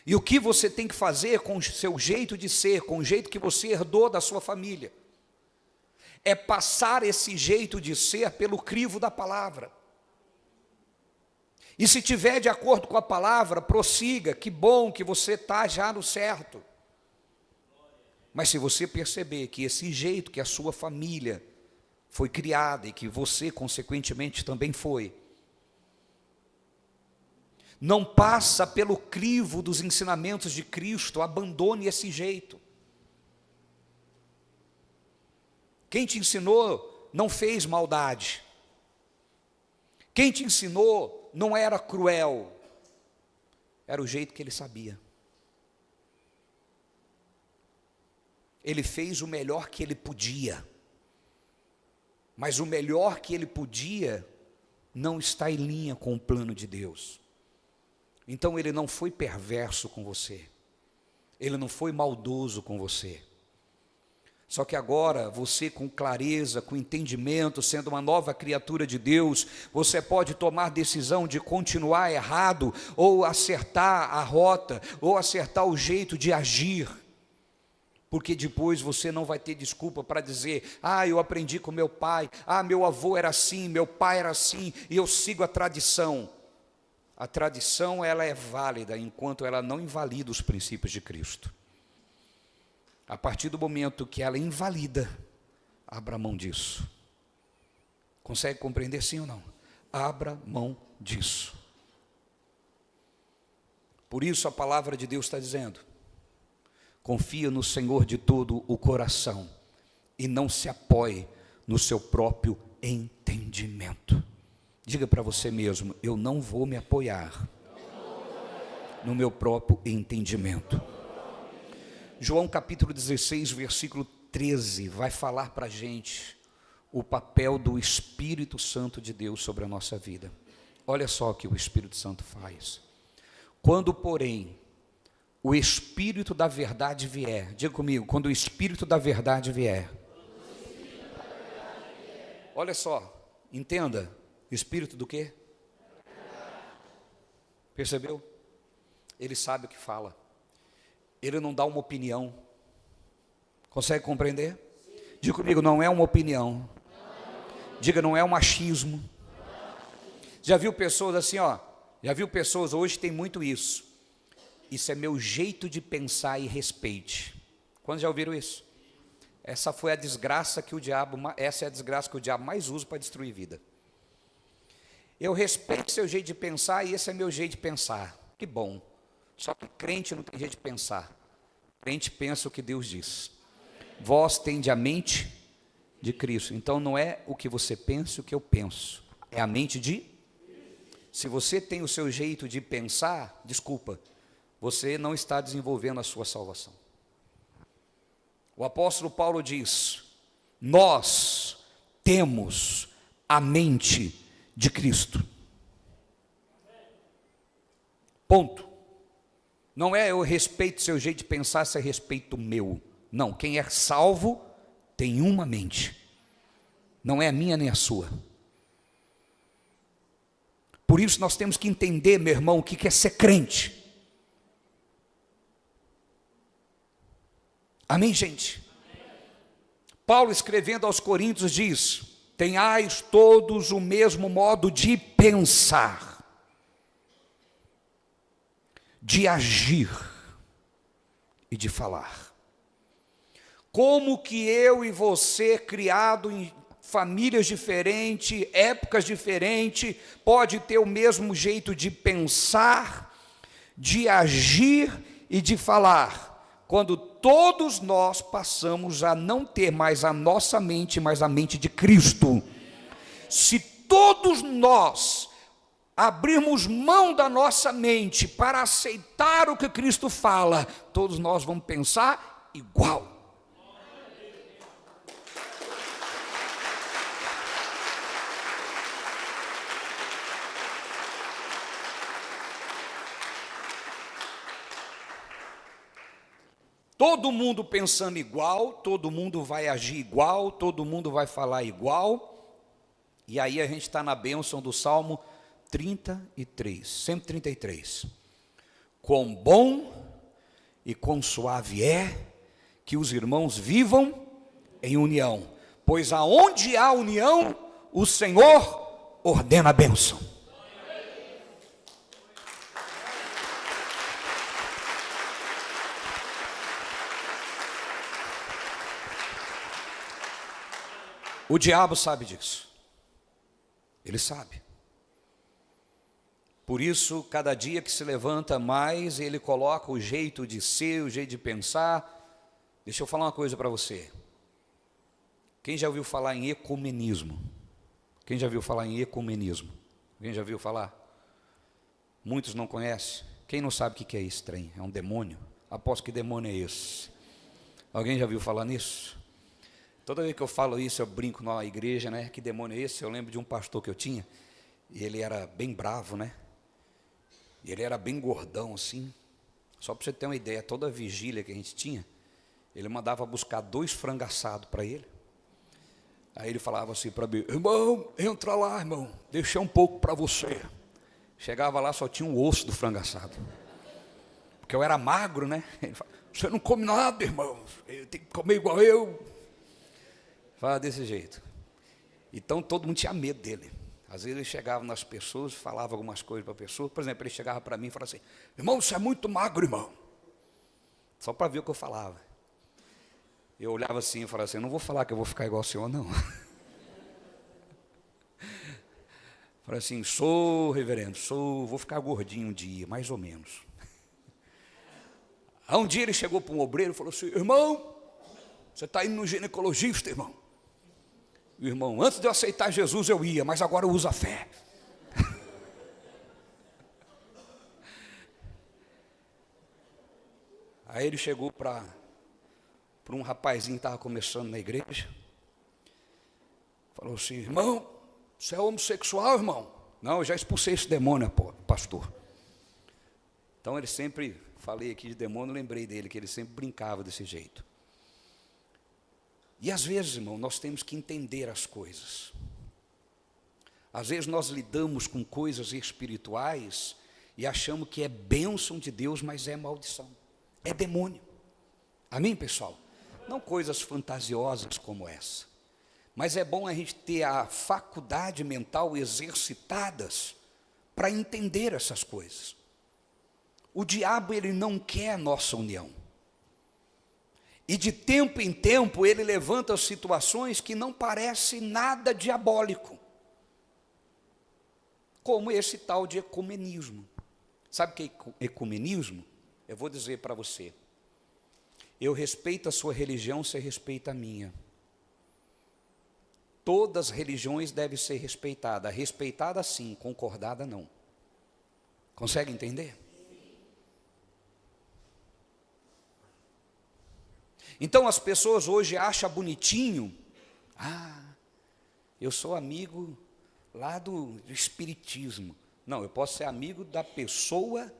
E o que você tem que fazer com o seu jeito de ser, com o jeito que você herdou da sua família, é passar esse jeito de ser pelo crivo da palavra. E se tiver de acordo com a palavra, prossiga, que bom que você está já no certo. Mas se você perceber que esse jeito que a sua família foi criada e que você, consequentemente, também foi, não passa pelo crivo dos ensinamentos de Cristo, abandone esse jeito. Quem te ensinou não fez maldade. Quem te ensinou não era cruel. Era o jeito que ele sabia. Ele fez o melhor que ele podia. Mas o melhor que ele podia não está em linha com o plano de Deus. Então ele não foi perverso com você. Ele não foi maldoso com você. Só que agora, você com clareza, com entendimento, sendo uma nova criatura de Deus, você pode tomar decisão de continuar errado, ou acertar a rota, ou acertar o jeito de agir. Porque depois você não vai ter desculpa para dizer: ah, eu aprendi com meu pai, ah, meu avô era assim, meu pai era assim, e eu sigo a tradição. A tradição, ela é válida enquanto ela não invalida os princípios de Cristo. A partir do momento que ela invalida, abra mão disso. Consegue compreender, sim ou não? Abra mão disso. Por isso a palavra de Deus está dizendo: confia no Senhor de todo o coração e não se apoie no seu próprio entendimento. Diga para você mesmo: eu não vou me apoiar no meu próprio entendimento. João capítulo 16, versículo 13, vai falar para a gente o papel do Espírito Santo de Deus sobre a nossa vida. Olha só o que o Espírito Santo faz. Quando, porém, o Espírito da verdade vier, diga comigo, quando o Espírito da verdade vier. Olha só, entenda, Espírito do quê? Percebeu? Ele sabe o que fala. Ele não dá uma opinião. Consegue compreender? Diga comigo, não é uma opinião. Diga, não é um achismo. Já viu pessoas assim, ó? Já viu pessoas, hoje tem muito isso. Isso é meu jeito de pensar e respeite. Quando já ouviram isso? Essa é a desgraça que o diabo mais usa para destruir vida. Eu respeito seu jeito de pensar e esse é meu jeito de pensar. Que bom. Só que crente não tem jeito de pensar. Crente pensa o que Deus diz. Vós tende a mente de Cristo. Então não é o que você pensa, o que eu penso. É a mente de... Se você tem o seu jeito de pensar, desculpa, você não está desenvolvendo a sua salvação. O apóstolo Paulo diz: nós temos a mente de Cristo. Ponto. Não é eu respeito seu jeito de pensar, se é respeito meu. Não, quem é salvo tem uma mente. Não é a minha nem a sua. Por isso nós temos que entender, meu irmão, o que é ser crente. Amém, gente? Paulo, escrevendo aos Coríntios, diz: tenhais todos o mesmo modo de pensar, de agir e de falar. Como que eu e você, criado em famílias diferentes, épocas diferentes, pode ter o mesmo jeito de pensar, de agir e de falar, quando todos nós passamos a não ter mais a nossa mente, mas a mente de Cristo? Se todos nós abrirmos mão da nossa mente para aceitar o que Cristo fala, todos nós vamos pensar igual. Todo mundo pensando igual, todo mundo vai agir igual, todo mundo vai falar igual. E aí a gente está na bênção do Salmo 33, 133. Quão bom e quão suave é que os irmãos vivam em união, pois aonde há união, o Senhor ordena a bênção. O diabo sabe disso. Ele sabe. Por isso, cada dia que se levanta mais, ele coloca o jeito de ser, o jeito de pensar. Deixa eu falar uma coisa para você. Quem já ouviu falar em ecumenismo? Quem já ouviu falar em ecumenismo? Quem já ouviu falar? Muitos não conhecem. Quem não sabe o que é esse trem? É um demônio? Aposto que demônio é esse. Alguém já ouviu falar nisso? Toda vez que eu falo isso, eu brinco na igreja, né? Que demônio é esse? Eu lembro de um pastor que eu tinha, e ele era bem bravo, né? Ele era bem gordão, assim. Só para você ter uma ideia, toda a vigília que a gente tinha, ele mandava buscar 2 frangos assados para ele. Aí ele falava assim para mim: irmão, entra lá, irmão, deixei um pouco para você. Chegava lá, só tinha um osso do frango assado, porque eu era magro, né? Ele falava: você não come nada, irmão, tem que comer igual eu. Fala desse jeito. Então todo mundo tinha medo dele. Às vezes ele chegava nas pessoas, falava algumas coisas para a pessoa. Por exemplo, ele chegava para mim e falava assim: irmão, você é muito magro, irmão. Só para ver o que eu falava. Eu olhava assim e falava assim: eu não vou falar que eu vou ficar igual ao senhor, não. Falei assim: sou, reverendo, vou ficar gordinho um dia, mais ou menos. Aí um dia ele chegou para um obreiro e falou assim: irmão, você está indo no ginecologista, irmão? O irmão: antes de eu aceitar Jesus eu ia, mas agora eu uso a fé. Aí ele chegou para um rapazinho que estava começando na igreja, falou assim: irmão, você é homossexual, irmão? Não, eu já expulsei esse demônio, pastor. Então ele sempre, falei aqui de demônio, lembrei dele, que ele sempre brincava desse jeito. E às vezes, irmão, nós temos que entender as coisas. Às vezes nós lidamos com coisas espirituais e achamos que é bênção de Deus, mas é maldição, é demônio. Amém, pessoal? Não coisas fantasiosas como essa, mas é bom a gente ter a faculdade mental exercitadas para entender essas coisas. O diabo, ele não quer a nossa união. E de tempo em tempo ele levanta situações que não parecem nada diabólico, como esse tal de ecumenismo. Sabe o que é ecumenismo? Eu vou dizer para você: eu respeito a sua religião, você respeita a minha. Todas as religiões devem ser respeitadas. Respeitada sim, concordada não. Consegue entender? Então as pessoas hoje acham bonitinho: eu sou amigo lá do espiritismo. Não, eu posso ser amigo da pessoa,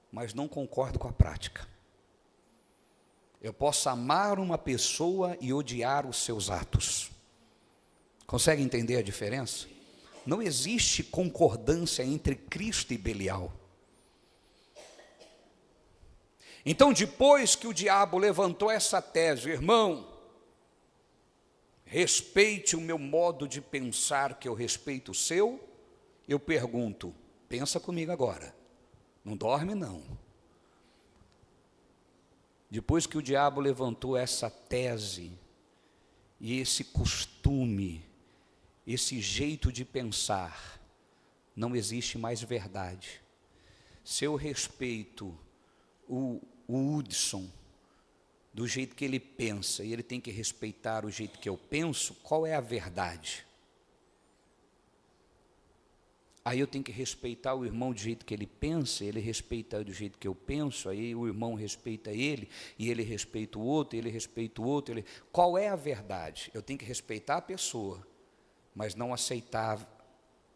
mas não concordo com a prática. Eu posso amar uma pessoa e odiar os seus atos. Consegue entender a diferença? Não existe concordância entre Cristo e Belial. Então, depois que o diabo levantou essa tese: irmão, respeite o meu modo de pensar, que eu respeito o seu, eu pergunto, pensa comigo agora, não dorme não. Depois que o diabo levantou essa tese, e esse costume, esse jeito de pensar, não existe mais verdade. Se eu respeito o Hudson do jeito que ele pensa, e ele tem que respeitar o jeito que eu penso, qual é a verdade? Aí eu tenho que respeitar o irmão do jeito que ele pensa, ele respeita do jeito que eu penso, aí o irmão respeita ele, e ele respeita o outro, ele respeita o outro. Qual é a verdade? Eu tenho que respeitar a pessoa, mas não aceitar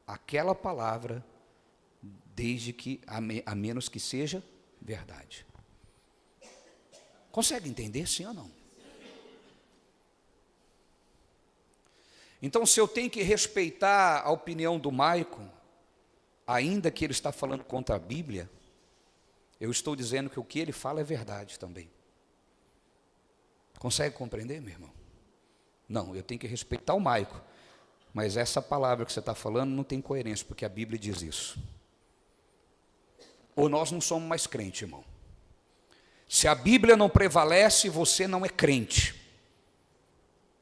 aquela palavra, desde que, a menos que seja verdade. Consegue entender, sim ou não? Então, se eu tenho que respeitar a opinião do Maicon, ainda que ele está falando contra a Bíblia, eu estou dizendo que o que ele fala é verdade também. Consegue compreender, meu irmão? Não, eu tenho que respeitar o Maicon, mas essa palavra que você está falando não tem coerência, porque a Bíblia diz isso. Ou nós não somos mais crentes, irmão. Se a Bíblia não prevalece, você não é crente.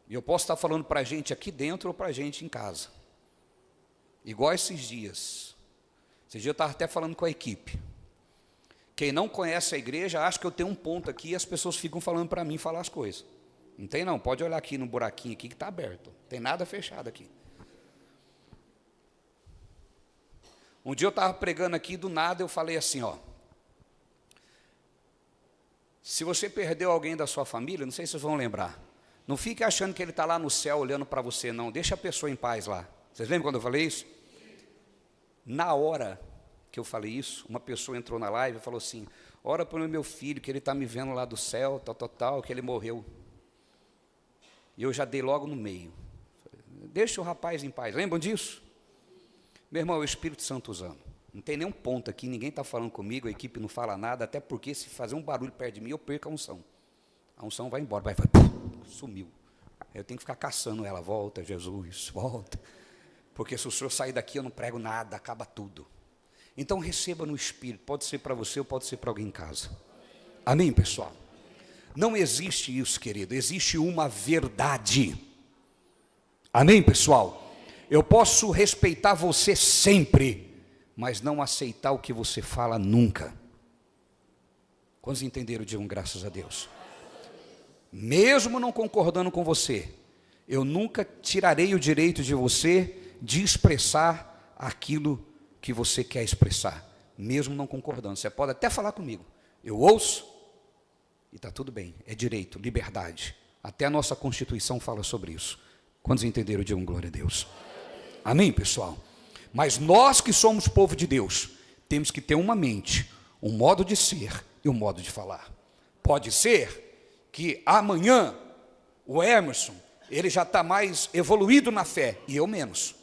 E eu posso estar falando para a gente aqui dentro ou para a gente em casa. Igual esses dias. Esse dia eu estava até falando com a equipe. Quem não conhece a igreja, acha que eu tenho um ponto aqui e as pessoas ficam falando para mim falar as coisas. Não tem não, pode olhar aqui no buraquinho aqui que está aberto. Não tem nada fechado aqui. Um dia eu estava pregando aqui, do nada eu falei assim, ó. Se você perdeu alguém da sua família, não sei se vocês vão lembrar, não fique achando que ele está lá no céu olhando para você, não. Deixa a pessoa em paz lá. Vocês lembram quando eu falei isso? Na hora que eu falei isso, uma pessoa entrou na live e falou assim: ora para o meu filho, que ele está me vendo lá do céu, tal, que ele morreu. E eu já dei logo no meio. Deixa o rapaz em paz. Lembram disso? Meu irmão, é o Espírito Santo usando. Não tem nenhum ponto aqui, ninguém está falando comigo, a equipe não fala nada, até porque se fazer um barulho perto de mim, eu perco a unção. A unção vai embora, vai sumiu. Eu tenho que ficar caçando ela, volta, Jesus, volta. Porque se o senhor sair daqui, eu não prego nada, acaba tudo. Então receba no Espírito, pode ser para você ou pode ser para alguém em casa. Amém, pessoal? Não existe isso, querido, existe uma verdade. Amém, pessoal? Eu posso respeitar você sempre, mas não aceitar o que você fala nunca. Quantos entenderam? Digam graças a Deus. Mesmo não concordando com você, eu nunca tirarei o direito de você de expressar aquilo que você quer expressar, mesmo não concordando. Você pode até falar comigo, eu ouço e está tudo bem, é direito, liberdade. Até a nossa Constituição fala sobre isso. Quantos entenderam? Digam glória a Deus. Amém, pessoal? Mas nós que somos povo de Deus, temos que ter uma mente, um modo de ser e um modo de falar. Pode ser que amanhã o Emerson, ele já está mais evoluído na fé e eu menos.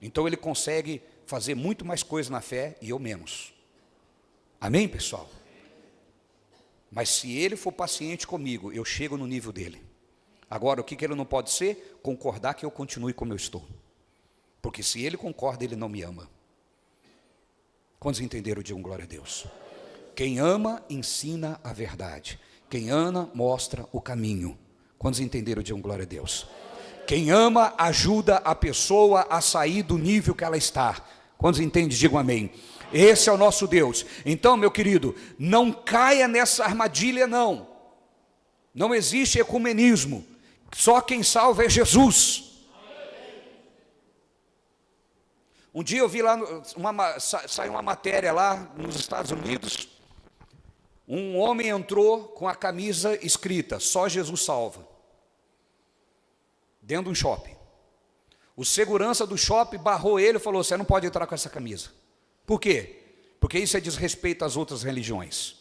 Então ele consegue fazer muito mais coisa na fé e eu menos. Amém, pessoal? Mas se ele for paciente comigo, eu chego no nível dele. Agora, o que ele não pode ser? Concordar que eu continue como eu estou. Porque se ele concorda, ele não me ama. Quantos entenderam? Digam glória a Deus. Quem ama, ensina a verdade. Quem ama, mostra o caminho. Quantos entenderam? Digam glória a Deus. Quem ama, ajuda a pessoa a sair do nível que ela está. Quantos entendem? Digam amém. Esse é o nosso Deus. Então, meu querido, não caia nessa armadilha, não. Não existe ecumenismo. Só quem salva é Jesus. Um dia eu vi lá, saiu uma matéria lá nos Estados Unidos, um homem entrou com a camisa escrita, só Jesus salva, dentro de um shopping. O segurança do shopping barrou ele e falou, você não pode entrar com essa camisa. Por quê? Porque isso é desrespeito às outras religiões.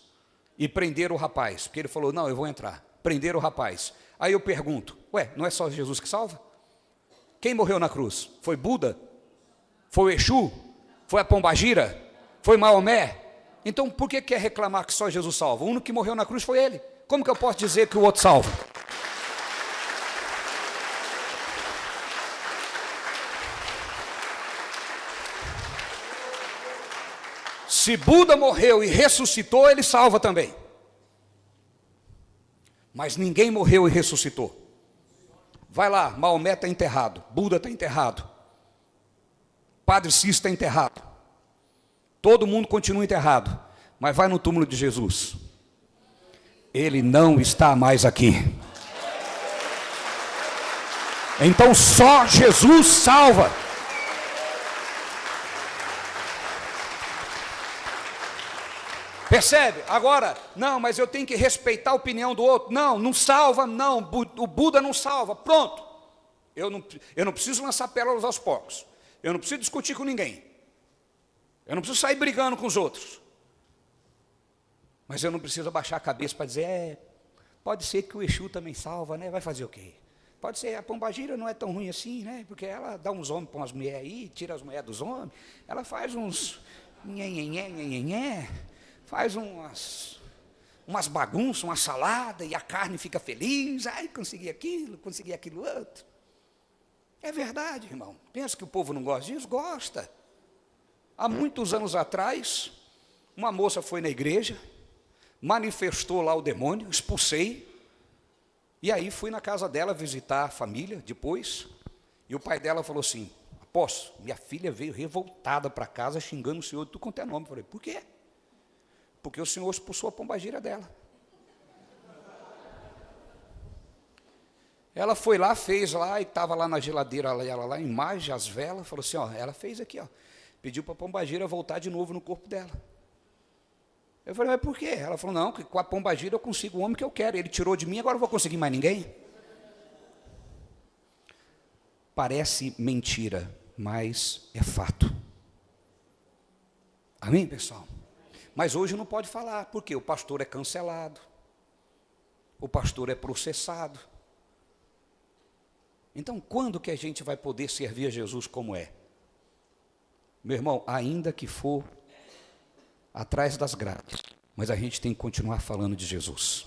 E prenderam o rapaz, porque ele falou, não, eu vou entrar. Prenderam o rapaz. Aí eu pergunto, ué, não é só Jesus que salva? Quem morreu na cruz? Foi Buda? Foi o Exu? Foi a Pombagira? Foi Maomé? Então por que quer reclamar que só Jesus salva? O único que morreu na cruz foi ele. Como que eu posso dizer que o outro salva? Se Buda morreu e ressuscitou, ele salva também. Mas ninguém morreu e ressuscitou. Vai lá, Maomé está enterrado, Buda está enterrado, Padre Cícero está enterrado, todo mundo continua enterrado, mas vai no túmulo de Jesus, ele não está mais aqui. Então só Jesus salva. Percebe? Agora, não, mas eu tenho que respeitar a opinião do outro. Não, não salva, não, o Buda não salva, pronto. Eu não preciso lançar pérolas aos porcos. Eu não preciso discutir com ninguém. Eu não preciso sair brigando com os outros. Mas eu não preciso abaixar a cabeça para dizer, pode ser que o Exu também salva, né? Vai fazer o quê? Pode ser, a Pombagira não é tão ruim assim, né? Porque ela dá uns homens para umas mulheres aí, tira as mulheres dos homens, ela faz uns faz umas bagunças, uma salada, e a carne fica feliz, ai, consegui aquilo outro. É verdade, irmão. Pensa que o povo não gosta disso? Gosta. Há muitos anos atrás, uma moça foi na igreja, manifestou lá o demônio, expulsei, e aí fui na casa dela visitar a família depois, e o pai dela falou assim, apóstolo, minha filha veio revoltada para casa, xingando o senhor de tudo quanto é nome. Eu falei, por quê? Porque o senhor expulsou a pombagira dela. Ela foi lá, fez lá, e estava lá na geladeira, ela lá, imagem, as velas, falou assim, ó, ela fez aqui, ó, pediu para a pombagira voltar de novo no corpo dela. Eu falei, mas por quê? Ela falou, não, que com a pombagira eu consigo o homem que eu quero, ele tirou de mim, agora eu vou conseguir mais ninguém? Parece mentira, mas é fato. Amém, pessoal? Mas hoje não pode falar, porque o pastor é cancelado, o pastor é processado. Então, quando que a gente vai poder servir a Jesus como é? Meu irmão, ainda que for atrás das grades, mas a gente tem que continuar falando de Jesus.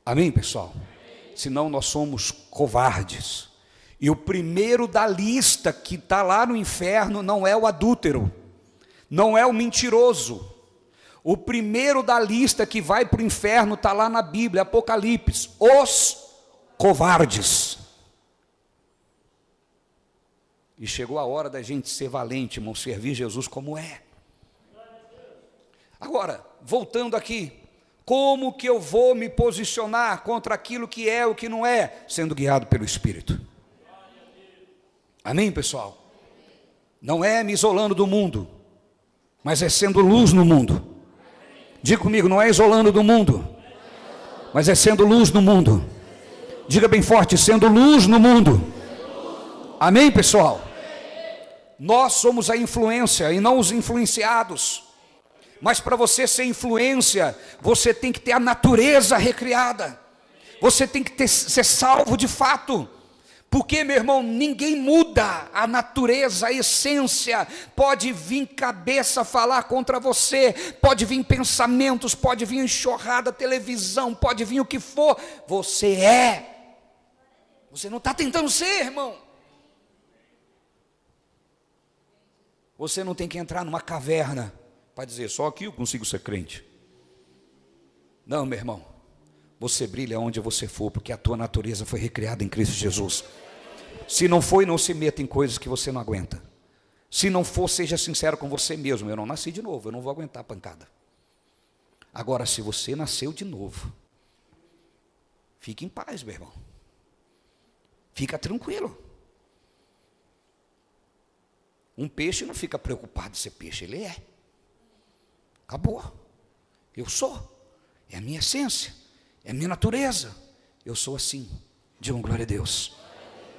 Amém, pessoal? Senão nós somos covardes. E o primeiro da lista que está lá no inferno não é o adúltero, não é o mentiroso. O primeiro da lista que vai para o inferno está lá na Bíblia, Apocalipse, os covardes. E chegou a hora da gente ser valente, irmão, servir Jesus como é. Agora, voltando aqui, como que eu vou me posicionar contra aquilo que é o que não é? Sendo guiado pelo Espírito. Amém, pessoal? Não é me isolando do mundo, mas é sendo luz no mundo. Diga comigo, não é isolando do mundo, mas é sendo luz no mundo. Diga bem forte, sendo luz no mundo. Amém, pessoal? Nós somos a influência e não os influenciados. Mas para você ser influência, você tem que ter a natureza recriada. Você tem que ser salvo de fato. Porque, meu irmão, ninguém muda a natureza, a essência. Pode vir cabeça falar contra você, pode vir pensamentos, pode vir enxurrada, televisão, pode vir o que for. Você é. Você não está tentando ser, irmão. Você não tem que entrar numa caverna para dizer, só aqui eu consigo ser crente. Não, meu irmão. Você brilha onde você for, porque a tua natureza foi recriada em Cristo Jesus. Se não foi, não se meta em coisas que você não aguenta. Se não for, seja sincero com você mesmo. Eu não nasci de novo, eu não vou aguentar a pancada. Agora, se você nasceu de novo, fique em paz, meu irmão. Fica tranquilo. Um peixe não fica preocupado de ser peixe, ele é. Acabou. Eu sou. É a minha essência. É a minha natureza. Eu sou assim. Digam glória a Deus.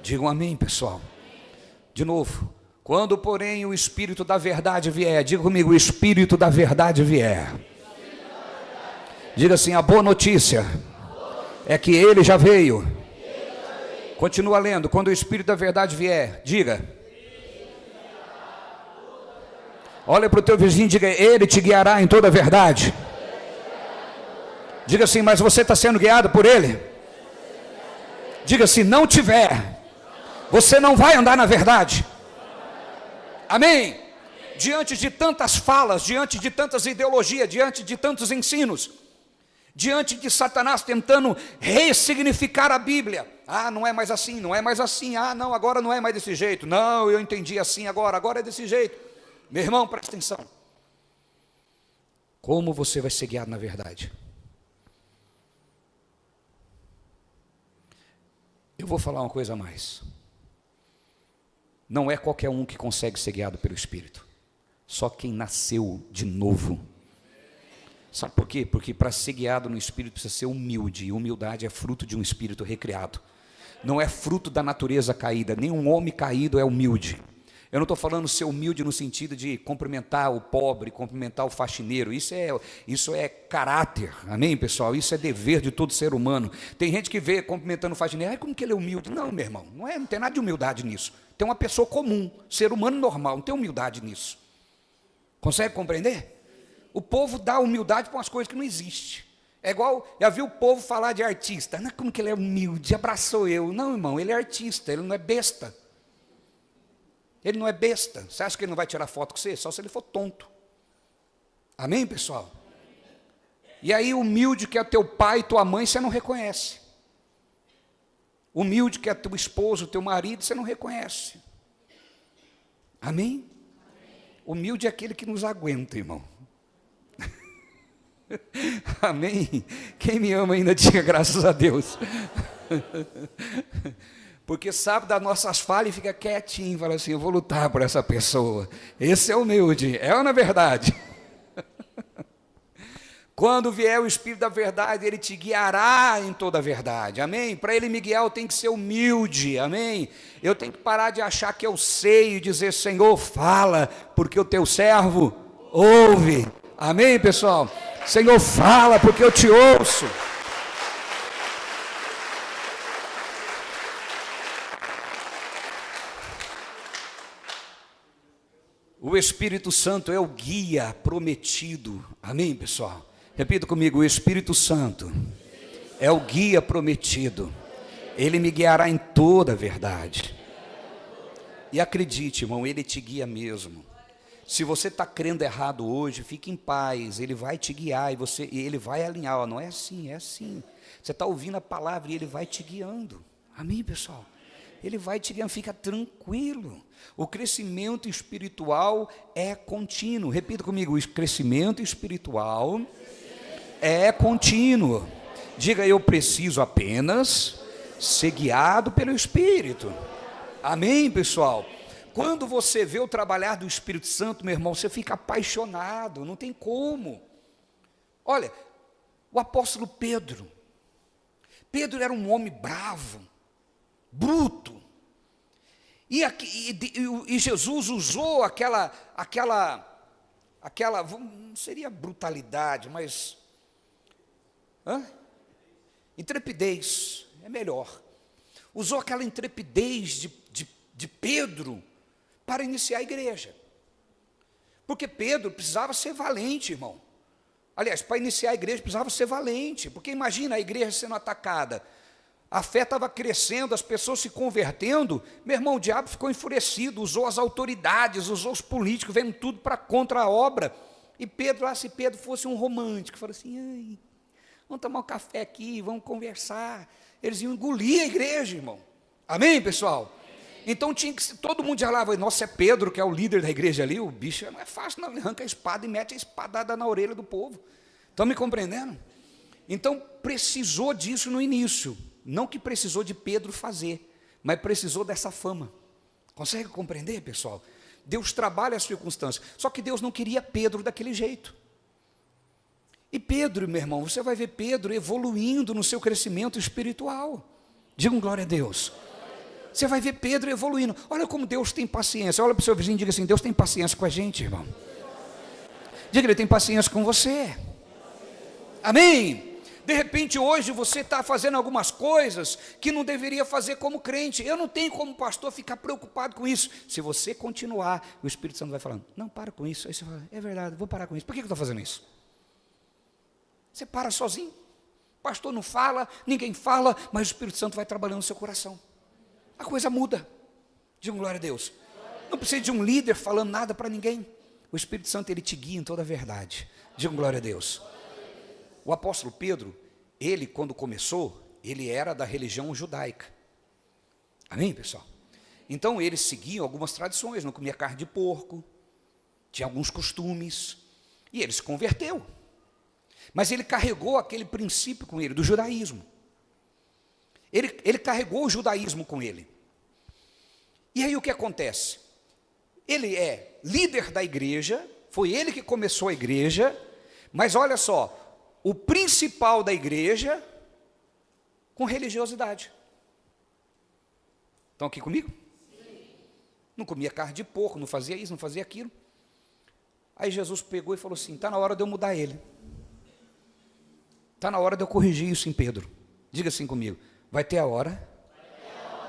Digam amém, pessoal. De novo. Quando, porém, o Espírito da verdade vier. Diga comigo, o Espírito da verdade vier. Diga assim, a boa notícia é que ele já veio. Continua lendo. Quando o Espírito da verdade vier, diga. Olha para o teu vizinho e diga, ele te guiará em toda a verdade. Diga assim, mas você está sendo guiado por ele? Diga, se não tiver, você não vai andar na verdade. Amém? Diante de tantas falas, diante de tantas ideologias, diante de tantos ensinos, diante de Satanás tentando ressignificar a Bíblia. Ah, não é mais assim, não é mais assim. Ah, não, agora não é mais desse jeito. Não, eu entendi assim agora é desse jeito. Meu irmão, presta atenção. Como você vai ser guiado na verdade? Eu vou falar uma coisa a mais. Não é qualquer um que consegue ser guiado pelo Espírito. Só quem nasceu de novo. Sabe por quê? Porque para ser guiado no Espírito precisa ser humilde. E humildade é fruto de um Espírito recriado. Não é fruto da natureza caída. Nenhum homem caído é humilde. Eu não estou falando ser humilde no sentido de cumprimentar o pobre, cumprimentar o faxineiro. Isso é caráter, amém, pessoal? Isso é dever de todo ser humano. Tem gente que vê cumprimentando o faxineiro, como que ele é humilde? Não, meu irmão, não tem nada de humildade nisso. Tem uma pessoa comum, ser humano normal, não tem humildade nisso. Consegue compreender? O povo dá humildade para umas coisas que não existem. É igual, já viu o povo falar de artista. Não, como que ele é humilde, abraçou eu. Não, irmão, ele é artista, ele não é besta. Ele não é besta. Você acha que ele não vai tirar foto com você? Só se ele for tonto. Amém, pessoal? E aí, humilde que é teu pai e tua mãe, você não reconhece. Humilde que é teu esposo, teu marido, você não reconhece. Amém? Humilde é aquele que nos aguenta, irmão. Amém? Quem me ama ainda diga graças a Deus. Porque sabe das nossas falhas e fica quietinho, fala assim, eu vou lutar por essa pessoa. Esse é humilde, é ou não é verdade? Quando vier o Espírito da verdade, ele te guiará em toda a verdade, amém? Para ele me guiar, eu tenho que ser humilde, amém? Eu tenho que parar de achar que eu sei e dizer, Senhor, fala, porque o teu servo ouve. Amém, pessoal? Senhor, fala, porque eu te ouço. O Espírito Santo é o guia prometido. Amém, pessoal? Repita comigo: o Espírito Santo é o guia prometido. Ele me guiará em toda a verdade. E acredite, irmão, ele te guia mesmo. Se você está crendo errado hoje, fique em paz. Ele vai te guiar e ele vai alinhar. Ó, não é assim, é assim. Você está ouvindo a palavra e ele vai te guiando. Amém, pessoal? Ele vai te guiando, fica tranquilo. O crescimento espiritual é contínuo. Repita comigo: o crescimento espiritual é contínuo. Diga: eu preciso apenas ser guiado pelo Espírito. Amém, pessoal? Quando você vê o trabalhar do Espírito Santo, meu irmão, você fica apaixonado, não tem como. Olha, o apóstolo Pedro era um homem bravo, bruto, e Jesus usou aquela, não seria brutalidade, mas intrepidez, é melhor. Usou aquela intrepidez de Pedro para iniciar a igreja, porque Pedro precisava ser valente, irmão. Aliás, para iniciar a igreja precisava ser valente, porque imagina a igreja sendo atacada, a fé estava crescendo, as pessoas se convertendo, meu irmão, o diabo ficou enfurecido, usou as autoridades, usou os políticos, vendo tudo para contra a obra, e Pedro, se Pedro fosse um romântico, falou assim: ai, vamos tomar um café aqui, vamos conversar, eles iam engolir a igreja, irmão. Amém, pessoal? Então tinha que, todo mundo já lá, nossa, é Pedro que é o líder da igreja ali, o bicho não é fácil, não, ele arranca a espada e mete a espadada na orelha do povo. Estão me compreendendo? Então precisou disso no início, não que precisou de Pedro fazer, mas precisou dessa fama. Consegue compreender, pessoal? Deus trabalha as circunstâncias, só que Deus não queria Pedro daquele jeito. E Pedro, meu irmão, você vai ver Pedro evoluindo no seu crescimento espiritual. Diga glória a Deus. Você vai ver Pedro evoluindo. Olha como Deus tem paciência. Olha para o seu vizinho e diga assim: Deus tem paciência com a gente, irmão. Diga: Ele tem paciência com você. Amém? De repente hoje você está fazendo algumas coisas que não deveria fazer como crente. Eu não tenho como pastor ficar preocupado com isso. Se você continuar, o Espírito Santo vai falando: não, para com isso. Aí você fala: é verdade, vou parar com isso. Por que eu estou fazendo isso? Você para sozinho. O pastor não fala, ninguém fala, mas o Espírito Santo vai trabalhando no seu coração. A coisa muda. Diga glória a Deus. Não precisa de um líder falando nada para ninguém. O Espírito Santo, ele te guia em toda a verdade. Diga glória a Deus. O apóstolo Pedro, ele quando começou, ele era da religião judaica. Amém, pessoal? Então eles seguiam algumas tradições, não comia carne de porco, tinha alguns costumes, e ele se converteu. Mas ele carregou aquele princípio com ele, do judaísmo. Ele carregou o judaísmo com ele. E aí o que acontece? Ele é líder da igreja, foi ele que começou a igreja, mas olha só, o principal da igreja com religiosidade. Estão aqui comigo? Sim. Não comia carne de porco, não fazia isso, não fazia aquilo. Aí Jesus pegou e falou assim: está na hora de eu mudar ele. Está na hora de eu corrigir isso em Pedro. Diga assim comigo: vai ter a hora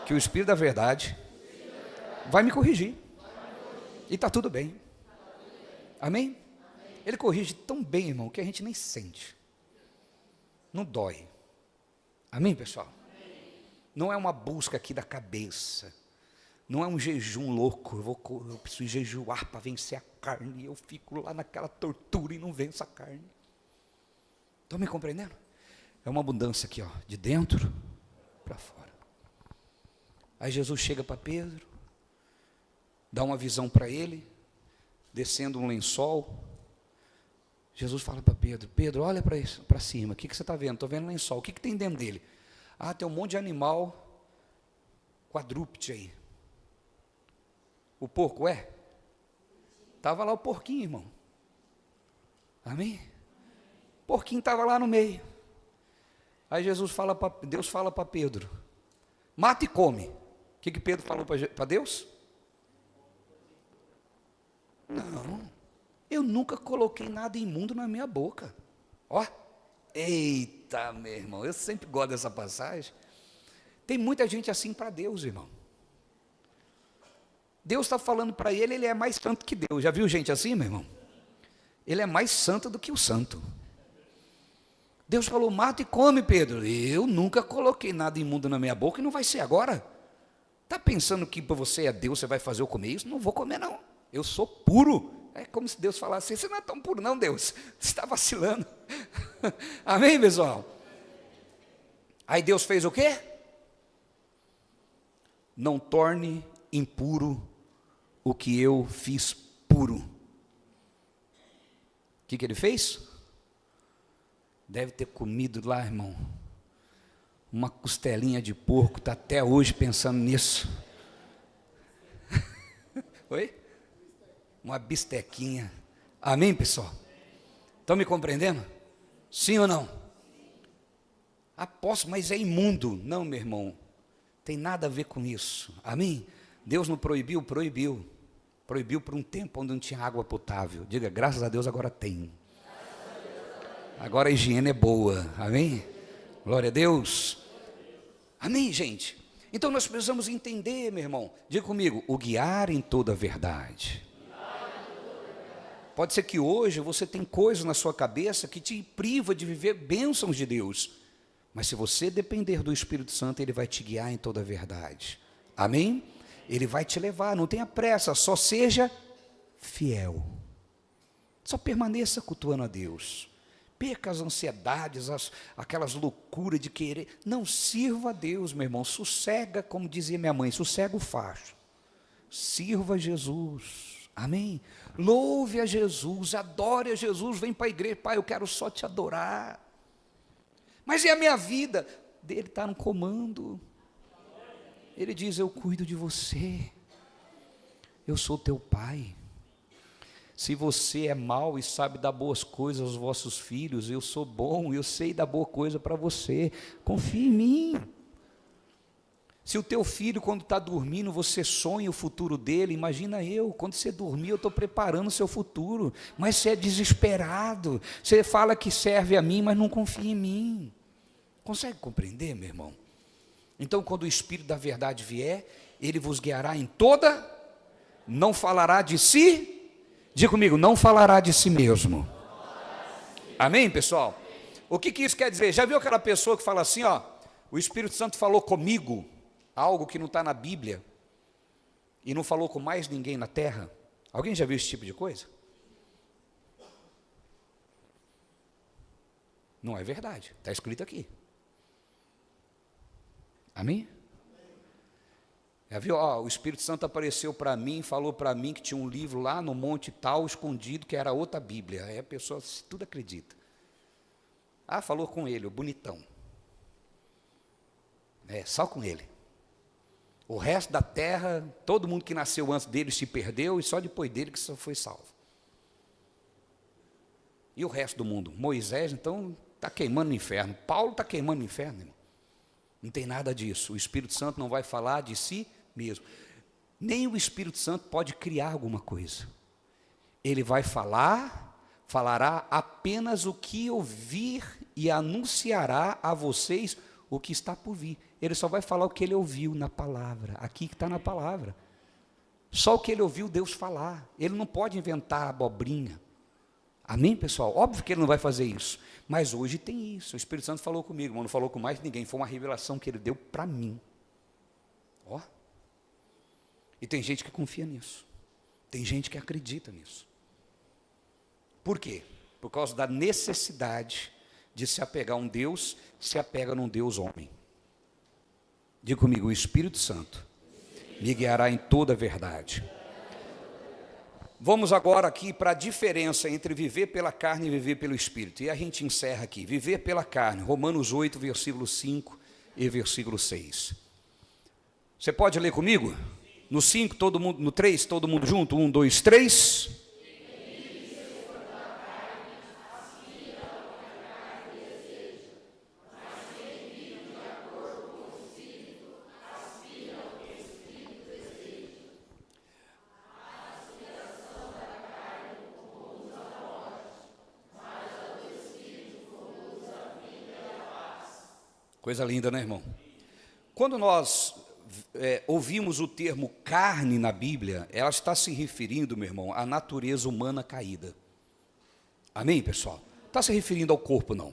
que o Espírito da verdade vai me corrigir. E está tudo bem. Amém? Ele corrige tão bem, irmão, que a gente nem sente. Não dói. Amém, pessoal? Não é uma busca aqui da cabeça. Não é um jejum louco. Eu preciso jejuar para vencer a carne. E eu fico lá naquela tortura e não venço a carne. Estão me compreendendo? É uma abundância aqui, ó, de dentro para fora. Aí Jesus chega para Pedro, dá uma visão para ele, descendo um lençol. Jesus fala para Pedro: Pedro, olha para cima, o que você está vendo? Estou vendo um lençol, o que tem dentro dele? Ah, tem um monte de animal quadrúpede aí. O porco é? Estava lá o porquinho, irmão. Amém? O porquinho estava lá no meio. Aí Deus fala para Pedro: mata e come. O que Pedro falou para Deus? Não, eu nunca coloquei nada imundo na minha boca. Ó, eita, meu irmão, eu sempre gosto dessa passagem. Tem muita gente assim para Deus, irmão. Deus está falando para ele, ele é mais santo que Deus. Já viu gente assim, meu irmão? Ele é mais santo do que o santo. Deus falou, mata e come, Pedro. Eu nunca coloquei nada imundo na minha boca e não vai ser agora. Está pensando que para você é Deus, você vai fazer eu comer isso? Não vou comer não, eu sou puro. É como se Deus falasse, você não é tão puro não, Deus, você está vacilando. Amém, pessoal? Aí Deus fez o quê? Não torne impuro o que eu fiz puro. O que ele fez? Deve ter comido lá, irmão, uma costelinha de porco, está até hoje pensando nisso. Oi? Uma bistequinha. Amém, pessoal? Estão me compreendendo? Sim ou não? Apóstolo, mas é imundo. Não, meu irmão, tem nada a ver com isso. Amém? Deus não proibiu? Proibiu. Proibiu por um tempo onde não tinha água potável. Diga, graças a Deus agora tem. Agora a higiene é boa. Amém? Glória a Deus. Amém, gente? Então nós precisamos entender, meu irmão. Diga comigo, o guiar em toda a verdade. Pode ser que hoje você tem coisas na sua cabeça que te priva de viver bênçãos de Deus. Mas se você depender do Espírito Santo, ele vai te guiar em toda a verdade. Amém? Ele vai te levar, não tenha pressa, só seja fiel. Só permaneça cultuando a Deus. Perca as ansiedades, aquelas loucuras de querer. Não, sirva a Deus, meu irmão. Sossega, como dizia minha mãe, sossega o facho. Sirva a Jesus. Amém? Louve a Jesus, adore a Jesus. Vem para a igreja, pai, eu quero só te adorar. Mas e a minha vida? Ele está no comando. Ele diz, eu cuido de você. Eu sou teu pai. Se você é mau e sabe dar boas coisas aos vossos filhos, eu sou bom, eu sei dar boa coisa para você, confia em mim. Se o teu filho, quando está dormindo, você sonha o futuro dele, imagina eu, quando você dormir, eu estou preparando o seu futuro, mas você é desesperado, você fala que serve a mim, mas não confia em mim. Consegue compreender, meu irmão? Então, quando o Espírito da verdade vier, ele vos guiará em toda, não falará de si. Diga comigo, não falará de si mesmo. Amém, pessoal? O que isso quer dizer? Já viu aquela pessoa que fala assim, ó, o Espírito Santo falou comigo, algo que não está na Bíblia, e não falou com mais ninguém na terra? Alguém já viu esse tipo de coisa? Não é verdade, está escrito aqui. Amém? Já viu? O Espírito Santo apareceu para mim, falou para mim que tinha um livro lá no monte tal, escondido, que era outra Bíblia. Aí a pessoa tudo acredita. Falou com ele, o bonitão. Só com ele. O resto da terra, todo mundo que nasceu antes dele se perdeu, e só depois dele que só foi salvo. E o resto do mundo? Moisés, então, está queimando no inferno. Paulo está queimando no inferno, irmão. Não tem nada disso. O Espírito Santo não vai falar de si mesmo. Nem o Espírito Santo pode criar alguma coisa. Ele vai falará apenas o que ouvir e anunciará a vocês o que está por vir. Ele só vai falar o que ele ouviu na palavra, aqui que está na palavra. Só o que ele ouviu Deus falar. Ele não pode inventar abobrinha. Amém, pessoal? Óbvio que ele não vai fazer isso. Mas hoje tem isso. O Espírito Santo falou comigo, mas não falou com mais ninguém. Foi uma revelação que ele deu para mim. E tem gente que confia nisso. Tem gente que acredita nisso. Por quê? Por causa da necessidade de se apegar a um Deus, se apega num Deus homem. Diga comigo, o Espírito Santo me guiará em toda a verdade. Vamos agora aqui para a diferença entre viver pela carne e viver pelo Espírito. E a gente encerra aqui. Viver pela carne, Romanos 8, versículo 5 e versículo 6. Você pode ler comigo? No 5, todo mundo, no 3, todo mundo junto? 1, 2, 3. Coisa linda, né, irmão? Quando nós ouvimos o termo carne na Bíblia, ela está se referindo, meu irmão, à natureza humana caída. Amém, pessoal? Não está se referindo ao corpo, não.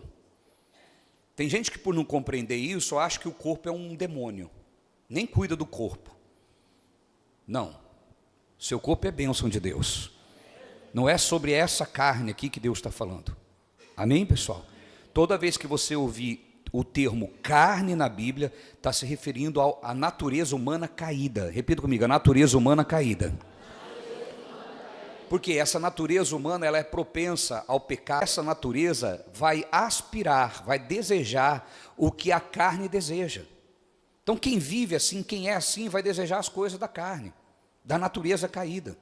Tem gente que, por não compreender isso, acha que o corpo é um demônio, nem cuida do corpo. Não, seu corpo é bênção de Deus. Não é sobre essa carne aqui que Deus está falando. Amém, pessoal? Toda vez que você ouvir o termo carne na Bíblia, está se referindo à natureza humana caída. Repita comigo, a natureza humana caída. Porque essa natureza humana, ela é propensa ao pecado. Essa natureza vai aspirar, vai desejar o que a carne deseja. Então quem vive assim, quem é assim, vai desejar as coisas da carne, da natureza caída.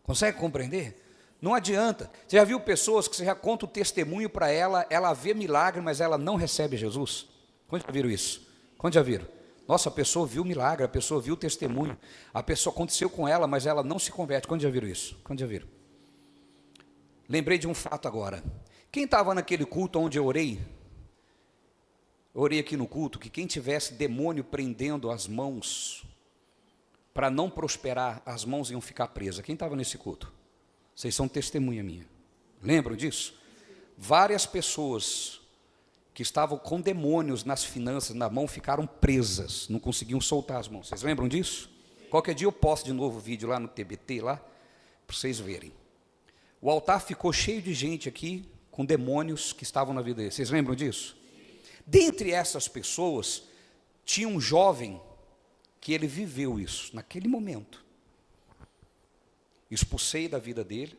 Consegue compreender? Não adianta. Você já viu pessoas que você já conta o testemunho para ela, ela vê milagre, mas ela não recebe Jesus? Quando já viram isso? Quando já viram? Nossa, a pessoa viu o milagre, a pessoa viu o testemunho, a pessoa aconteceu com ela, mas ela não se converte. Quando já viram isso? Quando já viram? Lembrei de um fato agora. Quem estava naquele culto onde eu orei? Eu orei aqui no culto que quem tivesse demônio prendendo as mãos, para não prosperar, as mãos iam ficar presas. Quem estava nesse culto? Vocês são testemunha minha. Lembram disso? Várias pessoas que estavam com demônios nas finanças, na mão, ficaram presas, não conseguiam soltar as mãos. Vocês lembram disso? Qualquer dia eu posto de novo o vídeo lá no TBT, lá, para vocês verem. O altar ficou cheio de gente aqui, com demônios que estavam na vida deles. Vocês lembram disso? Dentre essas pessoas, tinha um jovem que ele viveu isso, naquele momento. Expulsei da vida dele,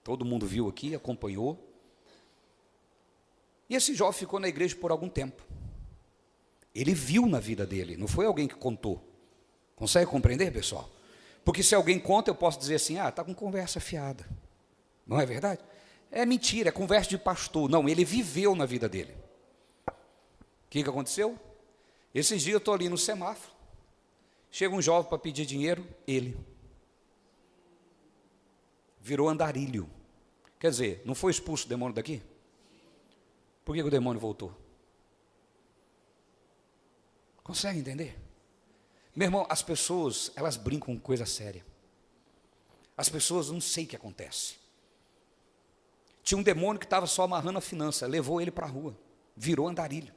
todo mundo viu aqui, acompanhou. E esse jovem ficou na igreja por algum tempo. Ele viu na vida dele, não foi alguém que contou. Consegue compreender, pessoal? Porque se alguém conta, eu posso dizer assim, está com conversa fiada. Não é verdade? É mentira, é conversa de pastor. Não, ele viveu na vida dele. O que aconteceu? Esses dias eu estou ali no semáforo, chega um jovem para pedir dinheiro, ele virou andarilho. Quer dizer, não foi expulso o demônio daqui? Por que o demônio voltou? Consegue entender? Meu irmão, as pessoas, elas brincam com coisa séria. As pessoas não sei o que acontece. Tinha um demônio que estava só amarrando a finança, levou ele para a rua, virou andarilho.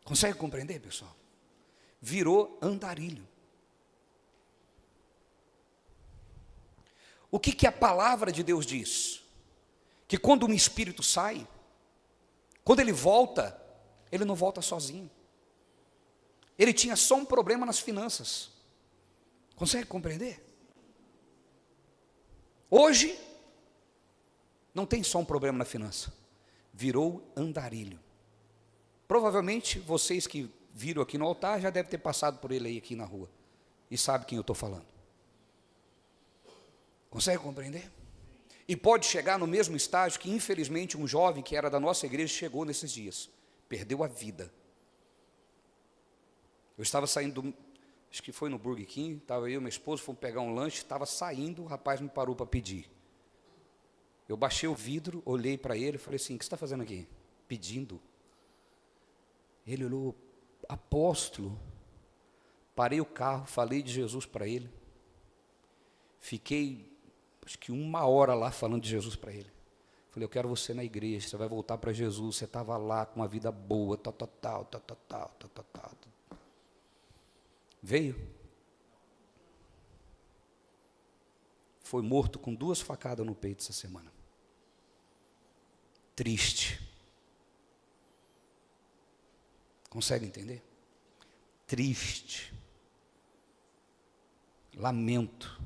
Consegue compreender, pessoal? Virou andarilho. O que a palavra de Deus diz? Que quando um espírito sai, quando ele volta, ele não volta sozinho. Ele tinha só um problema nas finanças. Consegue compreender? Hoje, não tem só um problema na finança. Virou andarilho. Provavelmente, vocês que viram aqui no altar, já devem ter passado por ele aí aqui na rua. E sabe quem eu estou falando. Consegue compreender? E pode chegar no mesmo estágio que, infelizmente, um jovem que era da nossa igreja chegou nesses dias. Perdeu a vida. Eu estava saindo, acho que foi no Burger King, estava eu e minha esposa, fomos pegar um lanche, estava saindo, o rapaz me parou para pedir. Eu baixei o vidro, olhei para ele e falei assim, o que você está fazendo aqui? Pedindo. Ele olhou, apóstolo. Parei o carro, falei de Jesus para ele. Fiquei, acho que 1 hora lá falando de Jesus para ele. Falei, eu quero você na igreja, você vai voltar para Jesus, você estava lá com uma vida boa, tal. Veio. Foi morto com 2 facadas no peito essa semana. Triste. Consegue entender? Triste. Lamento.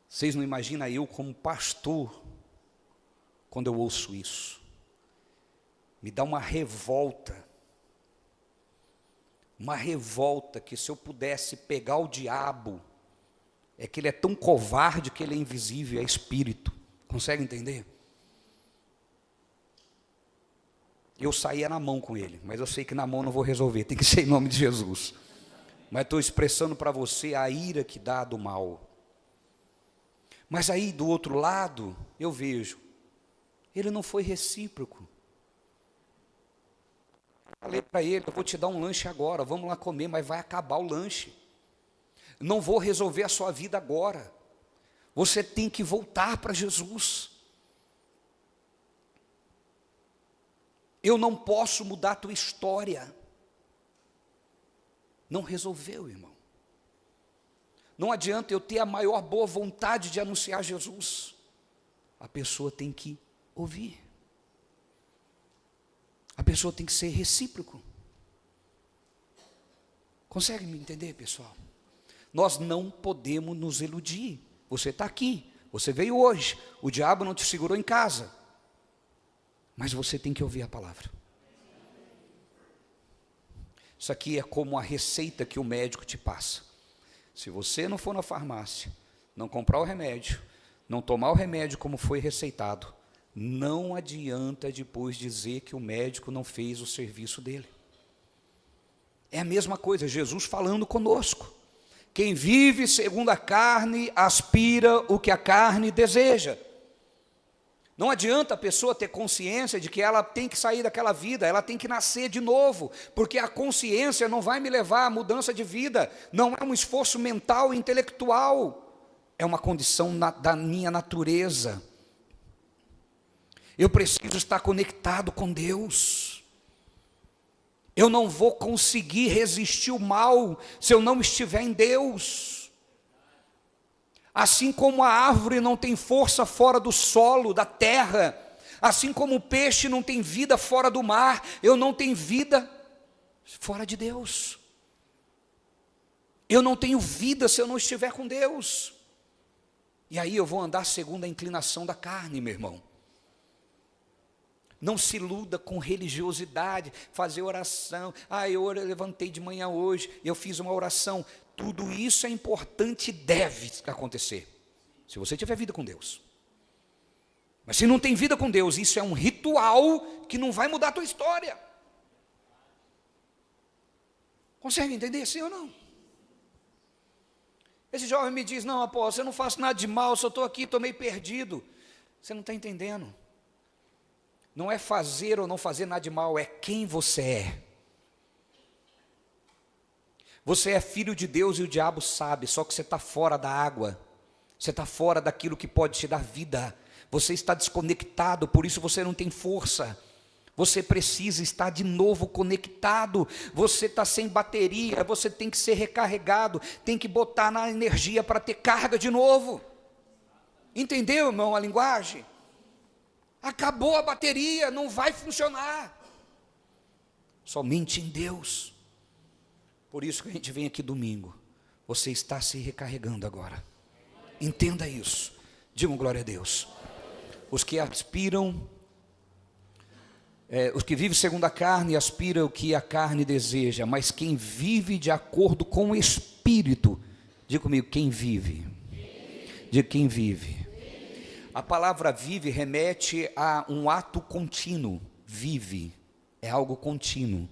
Vocês não imaginam eu como pastor, quando eu ouço isso. Me dá uma revolta. Uma revolta que se eu pudesse pegar o diabo, é que ele é tão covarde que ele é invisível, é espírito. Consegue entender? Eu saía na mão com ele, mas eu sei que na mão não vou resolver, tem que ser em nome de Jesus. Mas estou expressando para você a ira que dá do mal. Mas aí do outro lado, eu vejo, ele não foi recíproco. Falei para ele, eu vou te dar um lanche agora, vamos lá comer, mas vai acabar o lanche. Não vou resolver a sua vida agora. Você tem que voltar para Jesus. Eu não posso mudar a tua história. Não resolveu, irmão. Não adianta eu ter a maior boa vontade de anunciar Jesus. A pessoa tem que ouvir. A pessoa tem que ser recíproco. Consegue me entender, pessoal? Nós não podemos nos iludir. Você está aqui, você veio hoje, o diabo não te segurou em casa, mas você tem que ouvir a palavra. Isso aqui é como a receita que o médico te passa. Se você não for na farmácia, não comprar o remédio, não tomar o remédio como foi receitado, não adianta depois dizer que o médico não fez o serviço dele. É a mesma coisa, Jesus falando conosco. Quem vive segundo a carne, aspira o que a carne deseja. Não adianta a pessoa ter consciência de que ela tem que sair daquela vida, ela tem que nascer de novo, porque a consciência não vai me levar à mudança de vida, não é um esforço mental e intelectual, é uma condição da minha natureza. Eu preciso estar conectado com Deus. Eu não vou conseguir resistir o mal se eu não estiver em Deus. Assim como a árvore não tem força fora do solo, da terra, assim como o peixe não tem vida fora do mar, eu não tenho vida fora de Deus. Eu não tenho vida se eu não estiver com Deus. E aí eu vou andar segundo a inclinação da carne, meu irmão. Não se iluda com religiosidade, fazer oração. Eu levantei de manhã hoje, eu fiz uma oração. Tudo isso é importante e deve acontecer, se você tiver vida com Deus. Mas se não tem vida com Deus, isso é um ritual que não vai mudar a tua história. Consegue entender, sim ou não? Esse jovem me diz, não, apóstolo, eu não faço nada de mal, só estou aqui, estou meio perdido. Você não está entendendo. Não é fazer ou não fazer nada de mal, é quem você é. Você é filho de Deus e o diabo sabe, só que você está fora da água. Você está fora daquilo que pode te dar vida. Você está desconectado, por isso você não tem força. Você precisa estar de novo conectado. Você está sem bateria, você tem que ser recarregado, tem que botar na energia para ter carga de novo. Entendeu, irmão, a linguagem? Acabou a bateria, não vai funcionar. Somente em Deus. Por isso que a gente vem aqui domingo. Você está se recarregando agora. Entenda isso. Digam glória a Deus. Os que aspiram, os que vivem segundo a carne, aspiram o que a carne deseja. Mas quem vive de acordo com o Espírito, diga comigo, quem vive? Diga quem vive. A palavra vive remete a um ato contínuo. Vive, é algo contínuo.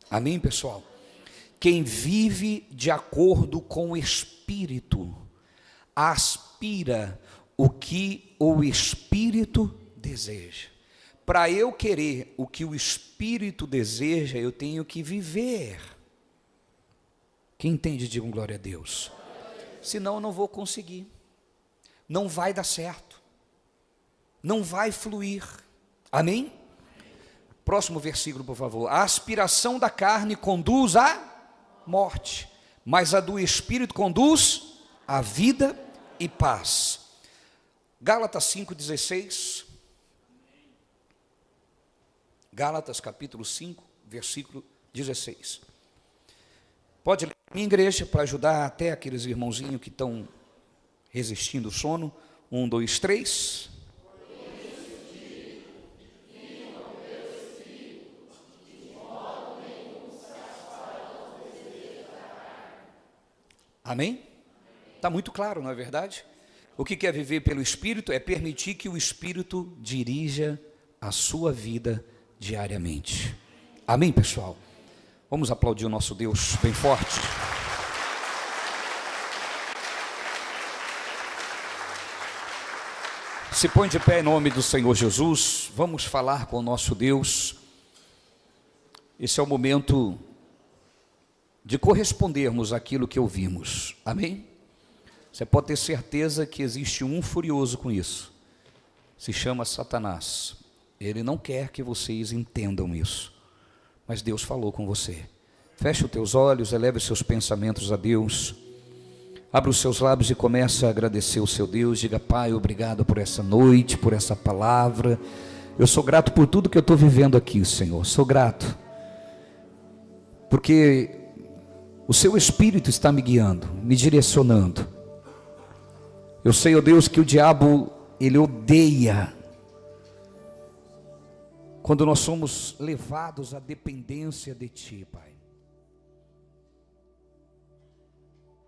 Amém, pessoal? Quem vive de acordo com o Espírito, aspira o que o Espírito deseja. Para eu querer o que o Espírito deseja, eu tenho que viver. Quem entende, digam glória a Deus. Senão eu não vou conseguir. Não vai dar certo. Não vai fluir. Amém? Próximo versículo, por favor. A aspiração da carne conduz à morte, mas a do Espírito conduz à vida e paz. Gálatas 5,16. Gálatas capítulo 5, versículo 16. Pode ler minha igreja para ajudar até aqueles irmãozinhos que estão resistindo ao sono. 1, 2, 3. Amém? Está muito claro, não é verdade? O que é viver pelo Espírito? É permitir que o Espírito dirija a sua vida diariamente. Amém, pessoal? Vamos aplaudir o nosso Deus bem forte. Se põe de pé em nome do Senhor Jesus. Vamos falar com o nosso Deus. Esse é o momento de correspondermos àquilo que ouvimos. Amém? Você pode ter certeza que existe um furioso com isso. Se chama Satanás. Ele não quer que vocês entendam isso. Mas Deus falou com você. Feche os teus olhos, eleve os seus pensamentos a Deus. Abra os seus lábios e comece a agradecer o seu Deus. Diga: Pai, obrigado por essa noite, por essa palavra. Eu sou grato por tudo que eu estou vivendo aqui, Senhor. Sou grato. Porque o seu Espírito está me guiando, me direcionando. Eu sei, ó Deus, que o diabo, ele odeia quando nós somos levados à dependência de Ti, Pai.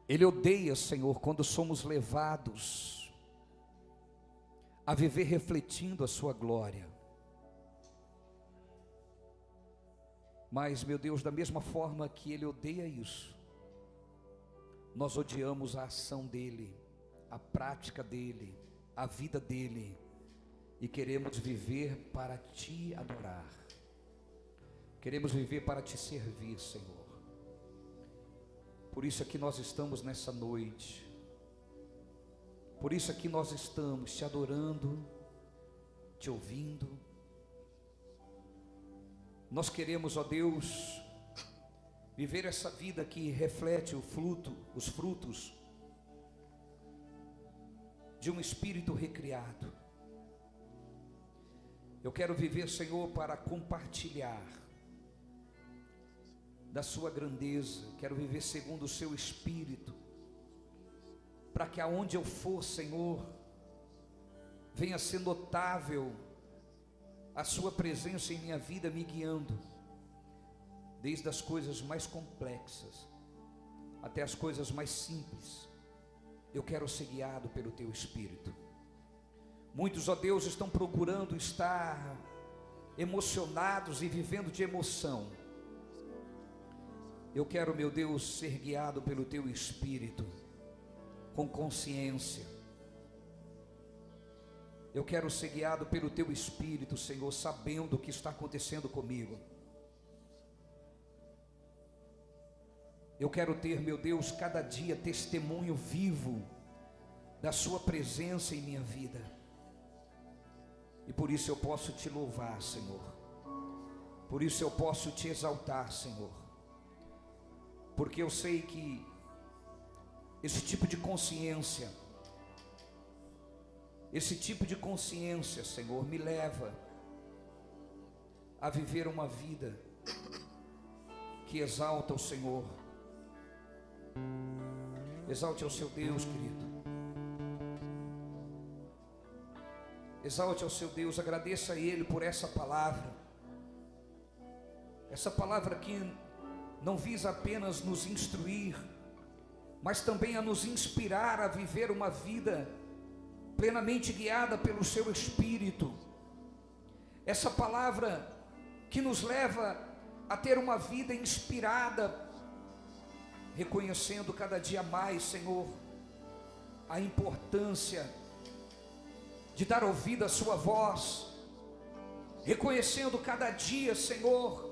Ele odeia, Senhor, quando somos levados a viver refletindo a Sua glória. Mas, meu Deus, da mesma forma que Ele odeia isso, nós odiamos a ação dEle, a prática dEle, a vida dEle, e queremos viver para Te adorar. Queremos viver para Te servir, Senhor. Por isso é que nós estamos nessa noite. Por isso é que nós estamos Te adorando, Te ouvindo. Nós queremos, ó Deus, viver essa vida que reflete os frutos de um espírito recriado. Eu quero viver, Senhor, para compartilhar da Sua grandeza. Quero viver segundo o Seu Espírito, para que aonde eu for, Senhor, venha ser notável a Sua presença em minha vida, me guiando, desde as coisas mais complexas até as coisas mais simples. Eu quero ser guiado pelo Teu Espírito. Muitos, ó Deus, estão procurando estar emocionados e vivendo de emoção. Eu quero, meu Deus, ser guiado pelo Teu Espírito, com consciência. Eu quero ser guiado pelo Teu Espírito, Senhor, sabendo o que está acontecendo comigo. Eu quero ter, meu Deus, cada dia testemunho vivo da Sua presença em minha vida. E por isso eu posso Te louvar, Senhor. Por isso eu posso Te exaltar, Senhor. Porque eu sei que esse tipo de consciência, Senhor, me leva a viver uma vida que exalta o Senhor. Exalte ao seu Deus, querido. Exalte ao seu Deus, agradeça a Ele por essa palavra. Essa palavra que não visa apenas nos instruir, mas também a nos inspirar a viver uma vida plenamente guiada pelo Seu Espírito. Essa palavra que nos leva a ter uma vida inspirada, reconhecendo cada dia mais, Senhor, a importância de dar ouvido à Sua voz, reconhecendo cada dia, Senhor,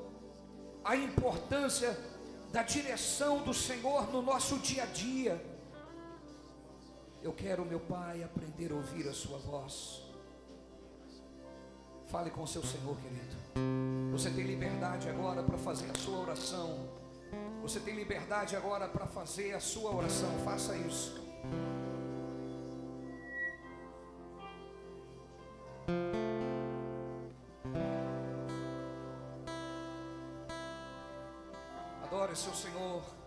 a importância da direção do Senhor no nosso dia a dia. Eu quero, meu Pai, aprender a ouvir a Sua voz. Fale com o seu Senhor, querido. Você tem liberdade agora para fazer a sua oração. Você tem liberdade agora para fazer a sua oração. Faça isso. Adore seu Senhor.